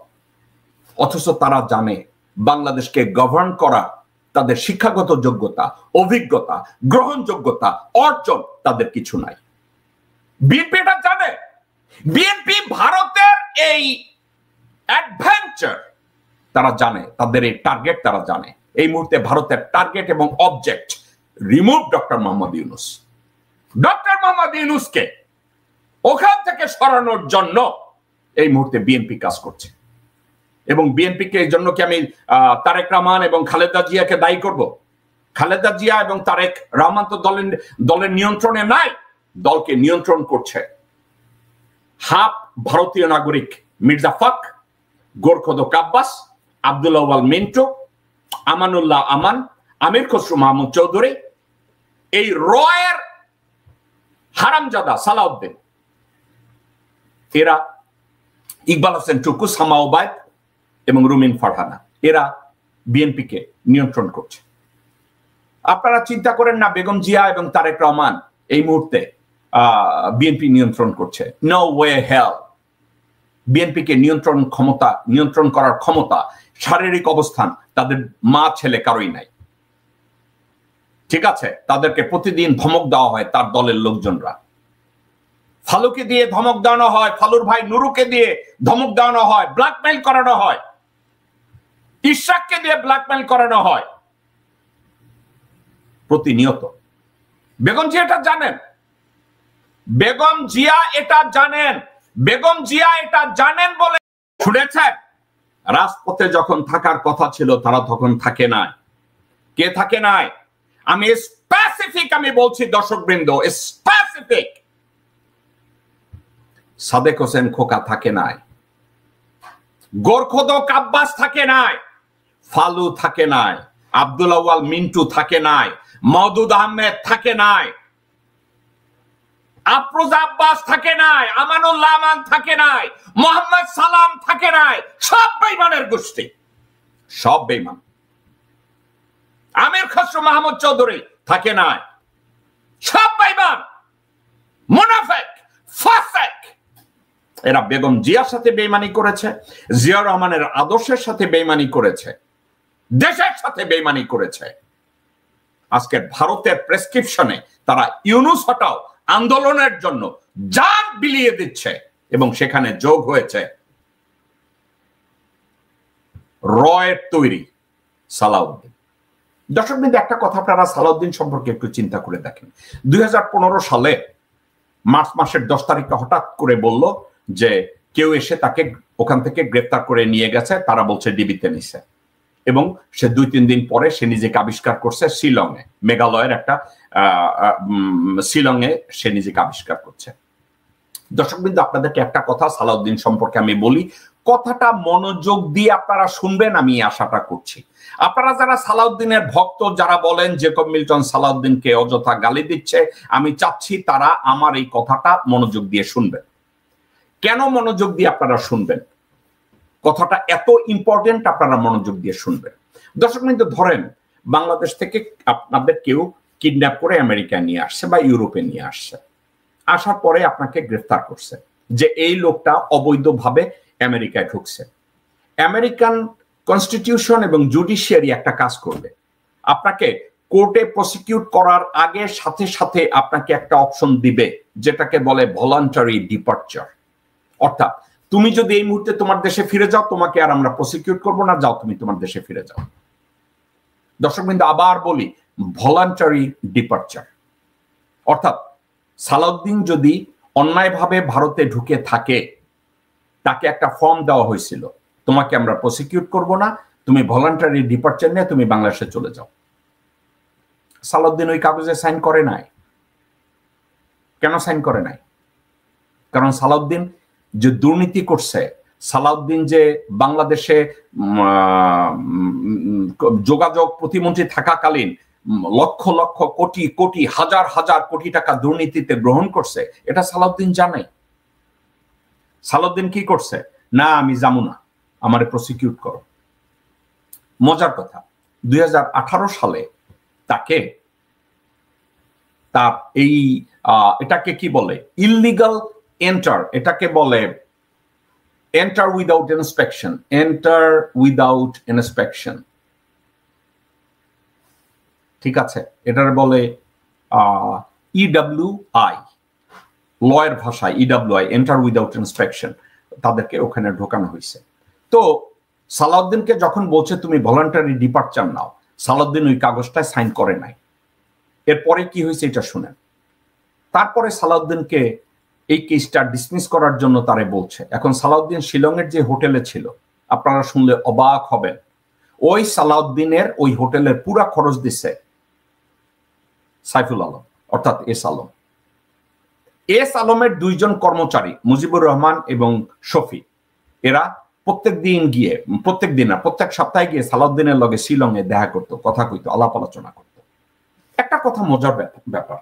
অথচ তারা জানে বাংলাদেশকে গভর্ন করা তাদের শিক্ষাগত যোগ্যতা, অভিজ্ঞতা, গ্রহণযোগ্যতা, অর্জন তাদের কিছু নাই। বিএনপি এটা জানে। বিএনপি ভারতের এই অ্যাডভেঞ্চার তারা জানে, তাদের এই টার্গেট তারা জানে। এই মুহূর্তে ভারতের টার্গেট এবং object remove doctor Mohammad Yunus. Doctor Mohammad ইউনূসকে ওখান থেকে সরানোর জন্য এই মুহূর্তে বিএনপি কাজ করছে। এবং বিএনপিকে এই জন্য কি আমি তারেক রহমান এবং খালেদা জিয়াকে দায়ী করব? খালেদা জিয়া এবং তারেক রহমান তো দলের নিয়ন্ত্রণে নাই, দলকে নিয়ন্ত্রণ করছে হাফ ভারতীয় নাগরিক মির্জা ফখর, গোরখোদক আব্বাস, আব্দুল আউয়াল মিন্টু, আমানুল্লাহ আমান, আমির খসরু মাহমুদ চৌধুরী, এই রয়ের হারামজাদা সালাউদ্দিন, এরা ইকবাল হোসেন টুকু, সামা ওবায়দ এবং রুমিন ফারহানা, এরা বিএনপিকে নিয়ন্ত্রণ করছে। আপনারা চিন্তা করেন না বেগম জিয়া এবং তারেক রহমান এই মুহূর্তে বিএনপি নিয়ন্ত্রণ করছে? নো ওয়ে হেল। বিএনপিকে নিয়ন্ত্রণ করার ক্ষমতা, শারীরিক অবস্থান তাদের মা ছেলে কারোই নাই। ঠিক আছে, তাদেরকে প্রতিদিন ধমক দেওয়া হয় তার দলের লোকজনরা। ফালুকে দিয়ে ধমক দেওয়ানো হয়, ফালুর ভাই নুরুকে দিয়ে ধমক দেওয়ানো হয়, ব্ল্যাকমেইল করানো হয়, ইশরাককে দিয়ে ব্ল্যাকমেইল করানো হয় প্রতিনিয়ত। বেগম জিয়া এটা জানেন, বেগম জিয়া এটা জানেন, বেগম জিয়া এটা জানেন বলে শুনেছেন রাজপথে যখন থাকার কথা ছিল তারা তখন থাকে নাই। কে থাকে নাই? আমি স্পেসিফিক আমি বলছি দর্শক বৃন্দ, স্পেসিফিক সাদেক হোসেন খোকা থাকে নাই, গোরখোদক আব্বাস থাকে নাই, ফালু থাকে নাই, আব্দুল আউয়াল মিন্টু থাকে নাই, মওদুদ আহমেদ থাকে নাই, আফরোজা আব্বাস থাকে নাই, আমানুল্লাহ আমান থাকে নাই, মোহাম্মদ সালাম থাকে নাই। সব বেঈমানের গোষ্ঠী, সব বেঈমান। আমির খসরু মাহমুদ চৌধুরী থাকে নাই, সব বেঈমান, মুনাফিক, ফাসিক। এরা বেগম জিয়ার সাথে বেঈমানি করেছে, জিয়া রহমানের আদর্শের সাথে বেঈমানি করেছে, দেশের সাথে বেঈমানি করেছে। আজকে ভারতের প্রেসক্রিপশনে তারা ইউনূস হটাও আন্দোলনের জন্য জান বিলিয়ে দিচ্ছে এবং সেখানে যোগ হয়েছে রয়ের তৈরি সালাউদ্দিন। দর্শকবৃন্দ, একটা কথা আপনারা সালাউদ্দিন সম্পর্কে একটু চিন্তা করে দেখেন। 2015 সালে মার্চ মাসের 10 তারিখে হঠাৎ করে বলল যে কেউ এসে তাকে ওখান থেকে গ্রেফতার করে নিয়ে গেছে, তারা বলছে ডিবিতে নিছে, এবং সে 2-3 দিন পরে সে নিজেকে আবিষ্কার করছে শিলংয়ে, মেঘালয়ের একটা শিলংয়ে সে নিজেকে আবিষ্কার করছে। দর্শকবৃন্দ, আপনাদেরকে একটা কথা সালাউদ্দিন সম্পর্কে আমি বলি, কথাটা মনোযোগ দিয়ে আপনারা শুনবেন, আমি আশাটা করছি। আপনারা যারা সালাউদ্দিনের ভক্ত, যারা বলেন জেকব মিল্টন সালাউদ্দিনকে অযথা গালি দিচ্ছে, আমি চাচ্ছি তারা আমার এই কথাটা মনোযোগ দিয়ে শুনবেন। কেন মনোযোগ দিয়ে আপনারা শুনবেন? কথাটা এত ইম্পর্টেন্ট, আপনারা মনোযোগ দিয়ে শুনবেন। দর্শকবৃন্দ, ধরেন বাংলাদেশ থেকে আপনাদের কেউ কিডন্যাপ করে আমেরিকায় নিয়ে আসছে বা ইউরোপে নিয়ে আসছে, আসার পরে আপনাকে গ্রেফতার করছে যে এই লোকটা অবৈধভাবে আমেরিকায় ঢুকছে। আমেরিকান কনস্টিটিউশন এবং জুডিশিয়ারি একটা কাজ করবে, আপনাকে কোর্টে প্রসিকিউট করার আগে সাথে সাথে আপনাকে একটা অপশন দিবে যেটাকে বলে ভলান্টারি ডিপার্চার। অর্থাৎ তুমি যদি এই মুহূর্তে তোমার দেশে ফিরে যাও, তোমাকে আর আমরা প্রসিকিউট করবো না, যাও তুমি তোমার দেশে ফিরে যাও। দর্শকবৃন্দ, আবার বলি, ভলান্টারি ডিপার্চার। অর্থাৎ সালাউদ্দিন যদি অন্যায়ভাবে ভারতে ঢুকে থাকে, তাকে একটা ফর্ম দেওয়া হয়েছিল, তোমাকে আমরা প্রসিকিউট করব না, তুমি ভলান্টারি ডিপার্চার নিয়ে তুমি বাংলাদেশে চলে যাও। সালাউদ্দিন ওই কাগজে সাইন করে নাই। কেন সাইন করে নাই? কারণ সালাউদ্দিন যে দুর্নীতি করছে, সালাউদ্দিন যে বাংলাদেশে যোগাযোগ প্রতিমন্ত্রী থাকাকালীন লক্ষ লক্ষ কোটি কোটি হাজার হাজার কোটি টাকা দুর্নীতিতে গ্রহণ করছে, এটা সালাউদ্দিন জানে। সালাউদ্দিন কি করছে? না, আমি যাবো না, আমারে প্রসিকিউট করো। মজার কথা, 2018 সালে তাকে তার এই এটাকে কি বলে, ইললিগাল এন্টার, এটাকে বলে enter without inspection, enter without inspection, ঠিক আছে, এটার বলে ইডব্লিউআই, লয়ের ভাষায় ইডব্লিউআই, এন্টার উইদাউট ইন্সপেকশন, তাদেরকে ওখানে ঢোকানো হয়েছে। তো সালাউদ্দিনকে যখন বলছে তুমি ভলান্টারি ডিপার্চার নাও, সালাউদ্দিন ওই কাগজটায় সাইন করে নাই। এরপরে কি হয়েছে এটা শুনেন। তারপরে সালাউদ্দিনকে এই কেসটা ডিসমিস করার জন্য তারে বলছে। এখন সালাউদ্দিন শিলংয়ের যে হোটেলে ছিল, আপনারা শুনলে অবাক হবেন, ওই সালাউদ্দিনের ওই হোটেলের পুরা খরচ দিচ্ছে সাইফুল আলম, অর্থাৎ এস আলম। এস আলমের 2 জন কর্মচারী, মুজিবুর রহমান এবং শফি, এরা প্রত্যেক সপ্তাহে গিয়ে সালাউদ্দিনের লগে শিলংয়ে দেখা করতো, কথা কইতো, আলাপ আলোচনা করতো। একটা কথা মজার ব্যাপার,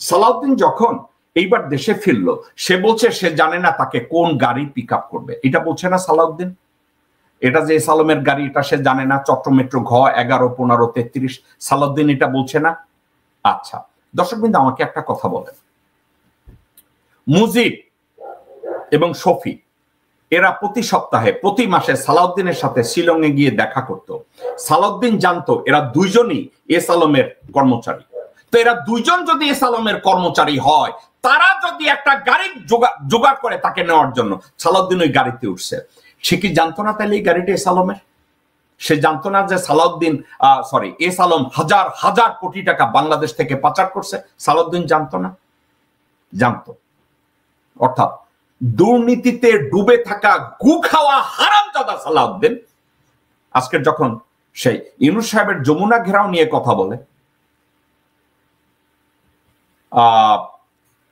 সালাউদ্দিন যখন এইবার দেশে ফিরলো, সে বলছে সে জানে না তাকে কোন গাড়ি পিক আপ করবে। এটা বলছে না সালাউদ্দিন? এটা যে এস আলমের গাড়ি, এটা সে জানে না? চট্টগ্রাম মেট্রো ঘ 11, 15, 33, সালাউদ্দিন এটা বলছে না? আচ্ছা দর্শকবৃন্দ, আমাকে একটা কথা বলেন, মুজিব এবং শফি এরা প্রতি সপ্তাহে প্রতি মাসে সালাউদ্দিনের সাথে শিলংয়ে গিয়ে দেখা করত। সালাউদ্দিন জানতো এরা 2 জনই এস আলমের কর্মচারী। তো এরা 2 জন যদি এস আলমের কর্মচারী হয়, তারা যদি একটা গাড়ি জোগাড় করে তাকে নেওয়ার জন্য, সালাউদ্দিন ওই গাড়িতে উঠছে, সে কি জানতো না তাহলে এই গাড়িটা এস আলমের? সে জানতো না যে এস আলম হাজার হাজার কোটি টাকা বাংলাদেশ থেকে পাচার করছে? সালাউদ্দিন জানতো না? জানতো। অর্থাৎ দুর্নীতিতে ডুবে থাকা গু খাওয়া হারামজাদা সালাউদ্দিন আজকে যখন সেই ইউনূস সাহেবের যমুনা ঘেরাও নিয়ে কথা বলে,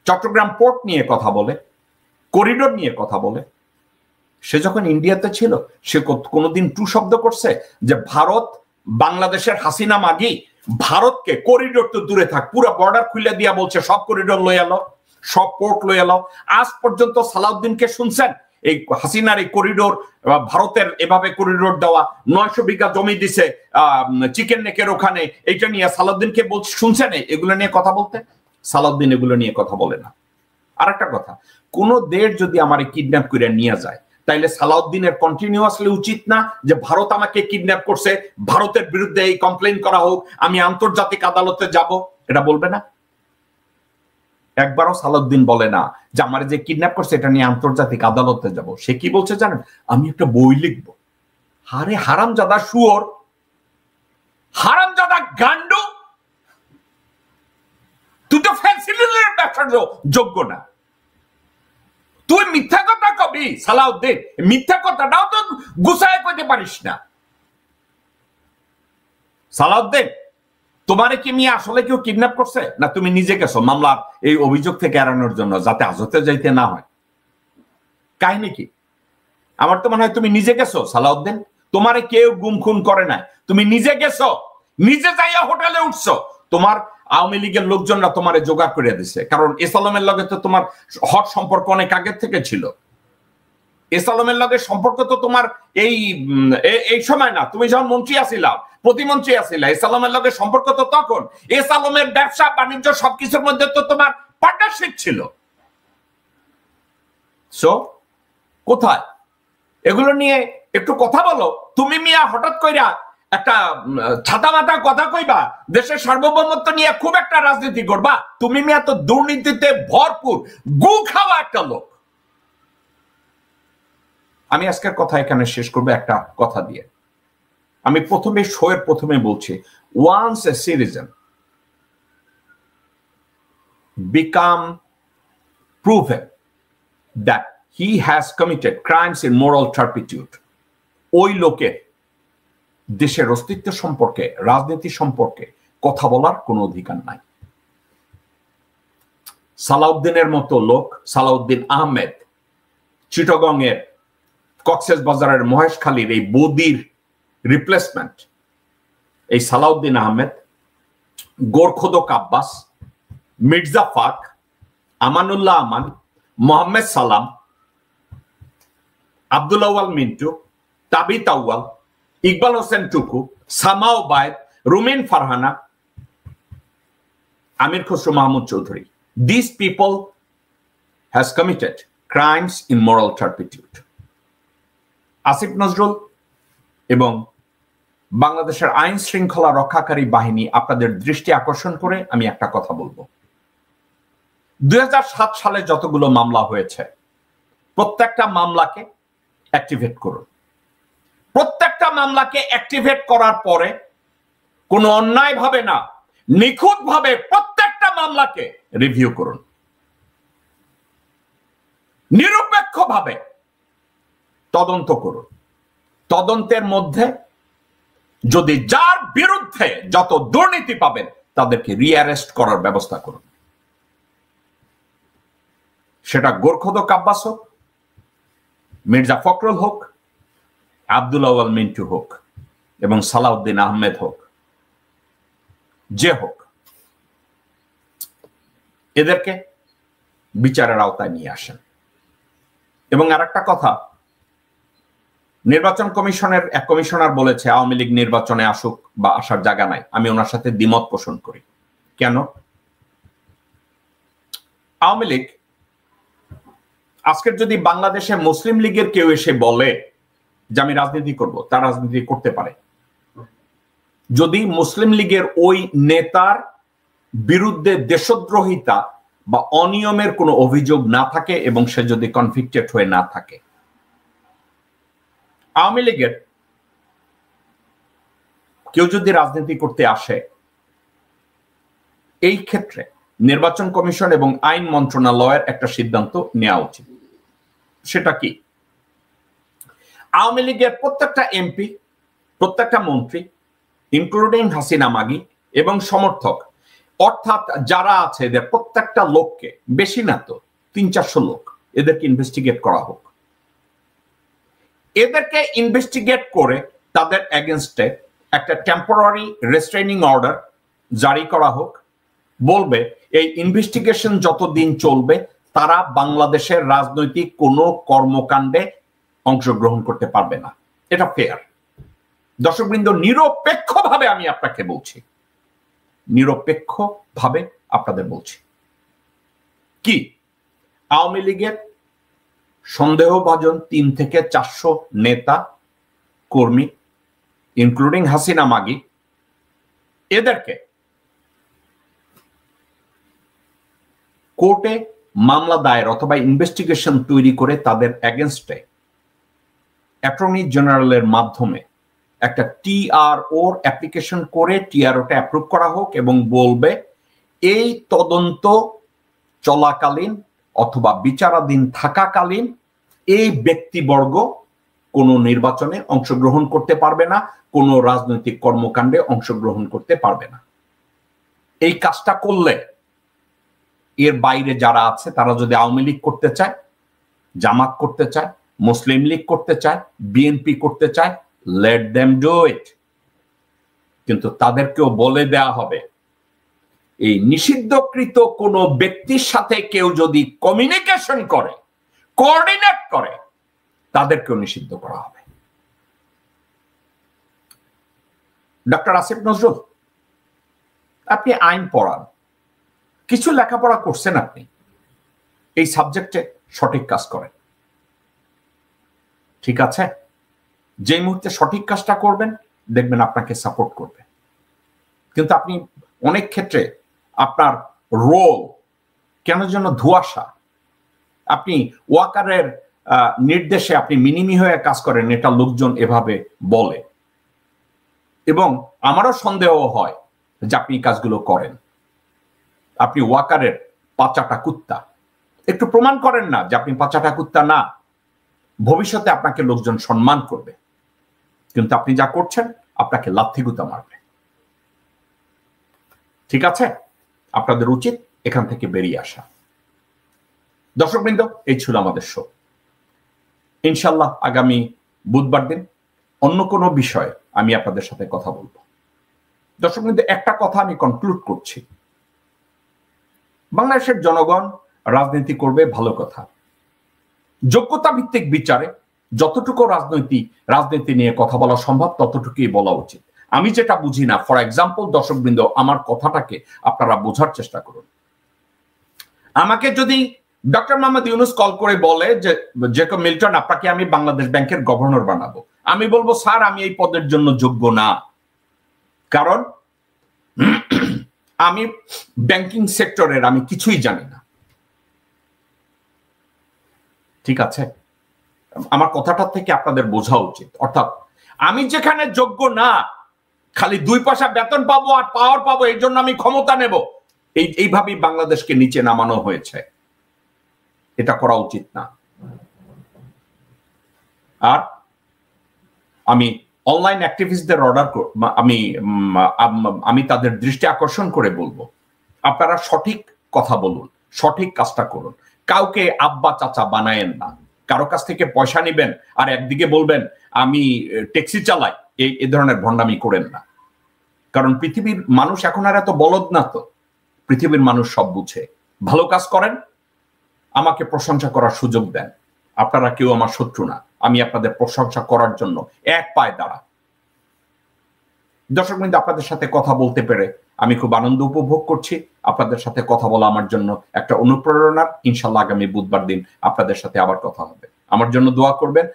চট্টগ্রাম পোর্ট নিয়ে কথা বলে, করিডোর নিয়ে কথা বলে। সে যখন ইন্ডিয়াতে ছিল সে কোনোদিন টু শব্দ করছে যে ভারত বাংলাদেশের হাসিনা মাগি ভারতকে করিডোর তো দূরে থাক পুরো বর্ডার খুলে দিয়া বলছে সব করিডোর লয়ে এলো, সব পোর্ট লয়ে এলো। আজ পর্যন্ত সালাউদ্দিনকে শুনছেন এই হাসিনার এই করিডোর, ভারতের এভাবে করিডোর দেওয়া, 900 বিঘা জমি দিছে চিকেন নেকের ওখানে, এইটা নিয়ে সালাউদ্দিনকে বলছে শুনছেন এগুলো নিয়ে কথা বলতে? সালাউদ্দিন এগুলো নিয়ে কথা বলে না। আর একটা কথা, কোন দেশ যদি আমার কিডন্যাপ করে নিয়ে যায় তাইলে সালাউদ্দিনের কন্টিনিউয়াসলি উচিত না যে ভারত আমাকে কিডন্যাপ করছে, ভারতের বিরুদ্ধে এই কমপ্লেইন করা হোক, আমি আন্তর্জাতিক আদালতে যাব, এটা বলবে না? একবারও সালাউদ্দিন বলে না যে আমার যে কিডন্যাপ করছে এটা নিয়ে আন্তর্জাতিক আদালতে যাব। সে কি বলছে জানেন? আমি একটা বই লিখবো। আরে হারামজাদা শুয়োর, হারামজাদা গান্ডু, তুই তো ফ্যান্সিলের ব্যবসার যোগ্য না। তুই মিথ্যা কথা কবি সালাউদ্দিন, মিথ্যা কথাটাও তো গুছায় কইতে পারিস না। সালাউদ্দিন, তোমারে কি মিয়া আসলে কেউ কিডন্যাপ করছে না তুমি নিজে গেছো মামলার এই অভিযোগ থেকে এড়ানোর জন্য, যাতে হাজতে যাইতে না হয়? কাহিনী কি? আমার তো মনে হয় তুমি নিজে গেছো সালাউদ্দিন, তোমারে কেউ গুম খুন করে নাই, তুমি নিজে গেছো, নিজে যাইয়া হোটেলে উঠছো। তোমার আওয়ামী লীগের লোকজনরা তোমারে জোগাড় করে দিছে, কারণ এসালমের লগে তো তোমার হট সম্পর্ক অনেক আগের থেকে ছিল। এসালমের লগে সম্পর্ক তো তোমার এই সময় না, তুমি যখন মন্ত্রী আছিলা, প্রতিমন্ত্রী আছিলা, এসালমের লগে সম্পর্ক তো তখন। এসালমের ব্যবসা বাণিজ্য সবকিছুর মধ্যে তো তোমার পার্টনারশিপ ছিল। সো কোথায় এগুলো নিয়ে একটু কথা বলো। তুমি মিয়া হঠাৎ কইরা একটা ছাতা মাথা কথা কইবা, দেশের সার্বভৌমত্ব নিয়ে খুব একটা রাজনীতি করবা। তুমি মিয়া তো দুর্নীতিতে ভরপুর গু খাওয়া একটা লোক। আমি আজকের কথা এখানে শেষ করবো একটা কথা দিয়ে। আমি প্রথমে শোয়ের প্রথমে বলছি, once a citizen become proven that he has committed crimes in moral turpitude, ওই লোকের দেশের অস্তিত্ব সম্পর্কে, রাজনীতি সম্পর্কে কথা বলার কোনো অধিকার নাই। সালাউদ্দিনের মতো লোক, সালাউদ্দিন আহমেদ, চিটাগংয়ের কক্সেস বাজারের মহেশখালীর এই বদির রিপ্লেসমেন্ট, এই সালাউদ্দিন আহমেদ, গোরখোদক আব্বাস, মির্জা ফাক, আমানুল্লাহ আমান, মোহাম্মদ সালাম, আব্দুল আউয়াল মিন্টু, তাবিত আউয়াল, ইকবাল হোসেন টুকু, সামা ওবায়দ, রুমিন ফারহানা, আমির Khasru Mahmud Chowdhury, these people has committed crimes in moral turpitude. Asif Nazrul এবং বাংলাদেশের আইন শৃঙ্খলা রক্ষাকারী বাহিনী আপনাদের দৃষ্টি আকর্ষণ করে আমি একটা কথা বলবো। 2007 সালে যতগুলো মামলা হয়েছে প্রত্যেকটা মামলাকে অ্যাক্টিভেট করুন। প্রত্যেকটা মামলাকে অ্যাক্টিভেট করার পরে কোনো অন্যায় ভাবে না, নিখুঁত ভাবে প্রত্যেকটা মামলাকে রিভিউ করুন, নিরপেক্ষ ভাবে তদন্ত করুন। তদন্তের মধ্যে যদি যার বিরুদ্ধে যত দুর্নীতি পাবেন তাদেরকে রিঅ্যারেস্ট করার ব্যবস্থা করুন। সেটা গোরখোদক আব্বাস হোক, মির্জা ফখরুল হোক, আব্দুল আউয়াল মিন্টু হোক এবং সালাউদ্দিন আহমেদ হোক, যে হোক, এদেরকে বিচারের আওতায় নিয়ে আসেন। এবং আর একটা কথা, নির্বাচন কমিশনের এক কমিশনার বলেছে আওয়ামী লীগ নির্বাচনে আসুক বা আসার জায়গা নাই। আমি ওনার সাথে দ্বিমত পোষণ করি। কেন? আওয়ামী লীগ আজকের যদি বাংলাদেশে মুসলিম লীগের কেউ এসে বলে যে আমি রাজনীতি করব, তার রাজনীতি করতে পারে যদি মুসলিম লীগের ওই নেতার বিরুদ্ধে দেশদ্রোহিতা বা অনিয়মের কোনো অভিযোগ না থাকে এবং সে যদি কনভিক্টেড হয়ে না থাকে। আওয়ামী লীগের কেউ যদি রাজনীতি করতে আসে, এই ক্ষেত্রে নির্বাচন কমিশন এবং আইন মন্ত্রণালয়ের একটা সিদ্ধান্ত নেওয়া উচিত। সেটা কি? আওয়ামী লীগের প্রত্যেকটা এমপি, প্রত্যেকটা মন্ত্রী, ইনক্লুডিং হাসিনা মাগি এবং সমর্থক, অর্থাৎ যারা আছে এদের প্রত্যেকটা লোককে, বেশি না তো 300-400 লোক, এদেরকে ইনভেস্টিগেট করা হোক। এদেরকে ইনভেস্টিগেট করে তাদের এগেনস্টে একটা টেম্পোরারি রেস্ট্রেনিং অর্ডার জারি করা হোক। বলবে এই ইনভেস্টিগেশন যতদিন চলবে তারা বাংলাদেশের রাজনৈতিক কোনো কর্মকাণ্ডে অংশগ্রহণ করতে পারবে না। এটা ফেয়ার। দর্শকবৃন্দ, নিরপেক্ষভাবে আমি আপনাকে বলছি, নিরপেক্ষভাবে আপনাদের বলছি, কি আওয়ামী লীগের সন্দেহভাজন 3 থেকে 400 নেতা কর্মী ইনক্লুডিং হাসিনা মাগি, এদেরকে কোর্টে মামলা দায়ের অথবা ইনভেস্টিগেশন তৈরি করে তাদের এগেনস্টে অ্যাটর্নি জেনারেলের মাধ্যমে একটা টিআরওর অ্যাপ্লিকেশন করে টিআরওটা অ্যাপ্রুভ করা হোক এবং বলবে এই তদন্ত চলাকালীন অথবা বিচারাধীন থাকাকালীন এই ব্যক্তিবর্গ কোনো নির্বাচনে অংশগ্রহণ করতে পারবে না, কোনো রাজনৈতিক কর্মকাণ্ডে অংশগ্রহণ করতে পারবে না। এই কাজটা করলে এর বাইরে যারা আছে তারা যদি আওয়ামী লীগ করতে চায়, জামাত করতে চায়, মুসলিম লীগ করতে চায়, বিএনপি করতে চায়, লেট দেম ডু ইট। কিন্তু তাদেরকেও বলে দেয়া হবে এই নিষিদ্ধকৃত কোনো ব্যক্তির সাথে কেউ যদি কমিউনিকেশন করে, কোঅর্ডিনেট করে, তাদেরকেও নিষিদ্ধ করা হবে। ডক্টর আসিফ নজরুল, আপনি আইন পড়ান, কিছু লেখাপড়া করছেন, আপনি এই সাবজেক্টে সঠিক কাজ করেন, ঠিক আছে? যে মুহূর্তে সঠিক কাজটা করবেন দেখবেন আপনাকে সাপোর্ট করবে। কিন্তু আপনি অনেক ক্ষেত্রে আপনার রোল কেন যেন ধোঁয়াশা, আপনি ওয়াকারের নির্দেশে আপনি মিনিমি হয়ে কাজ করেন, এটা লোকজন এভাবে বলে এবং আমারও সন্দেহ হয় যে আপনি কাজগুলো করেন। আপনি ওয়াকারের পাচাটা কুত্তা, একটু প্রমাণ করেন না যে আপনি পাচাটা কুত্তা না, ভবিষ্যতে আপনাকে লোকজন সম্মান করবে। কিন্তু আপনি যা করছেন আপনাকে লাথিগুতা মারবে। ঠিক আছে? আপনাদের উচিত এখান থেকে বেরিয়ে আসা। দর্শকবৃন্দ, এই ছিল আমাদের শো। ইনশাল্লাহ আগামী বুধবার দিন অন্য কোনো বিষয়ে আমি আপনাদের সাথে কথা বলবো। দর্শকবৃন্দ, একটা কথা আমি কনক্লুড করছি, বাংলাদেশের জনগণ রাজনীতি করবে, ভালো কথা। যোগ্যতা ভিত্তিক বিচারে যতটুকু রাজনীতি নিয়ে কথা বলা সম্ভব ততটুকুই বলা উচিত। আমি যেটা বুঝি না, ফর এক্সাম্পল দর্শকবৃন্দ, আমার কথাটাকে আপনারা বোঝার চেষ্টা করুন। আমাকে যদি ডক্টর মোহাম্মদ ইউনূস কল করে বলে যে জেকব মিল্টন, আপনাকে আমি বাংলাদেশ ব্যাংকের গভর্নর বানাবো, আমি বলবো স্যার আমি এই পদের জন্য যোগ্য না, কারণ আমি ব্যাংকিং সেক্টরের আমি কিছুই জানি না। ঠিক আছে? আমার কথাটা থেকে আপনাদের বোঝা উচিত। অর্থাৎ আমি যেখানে যোগ্য না, খালি 2 পয়সা বেতন পাবো আর পাওয়ার পাবো, এই জন্য আমি ক্ষমতা নেব, এইভাবেই বাংলাদেশকে নিচে নামানো হয়েছে। এটা করা উচিত না। আর আমি অনলাইন অ্যাক্টিভিস্টদের আমি তাদের দৃষ্টি আকর্ষণ করে বলবো, আপনারা সঠিক কথা বলুন, সঠিক কাজটা করুন। কাউকে আব্বা চাচা বানায়েন না। কারো কাছ থেকে পয়সা নিবেন আর একদিকে বলবেন আমি ট্যাক্সি চালাই, এই ধরনের ভণ্ডামি করেন না। কারণ পৃথিবীর মানুষ এখন আর এত বলদ না। তো পৃথিবীর মানুষ সব বুঝে। ভালো কাজ করেন, আমাকে প্রশংসা করার সুযোগ দেন। আপনারা কেউ আমার শত্রু না, আমি আপনাদের প্রশংসা করার জন্য এক পায়ে দাঁড়া। দর্শকবৃন্দ, আপনাদের সাথে কথা বলতে পেরে আমি খুব আনন্দ উপভোগ করছি। আপনাদের সাথে কথা বলা আমার জন্য একটা অনুপ্রেরণা। ইনশাল্লাহ আগামী বুধবার দিন আপনাদের সাথে আবার কথা হবে। আমার জন্য দোয়া করবেন।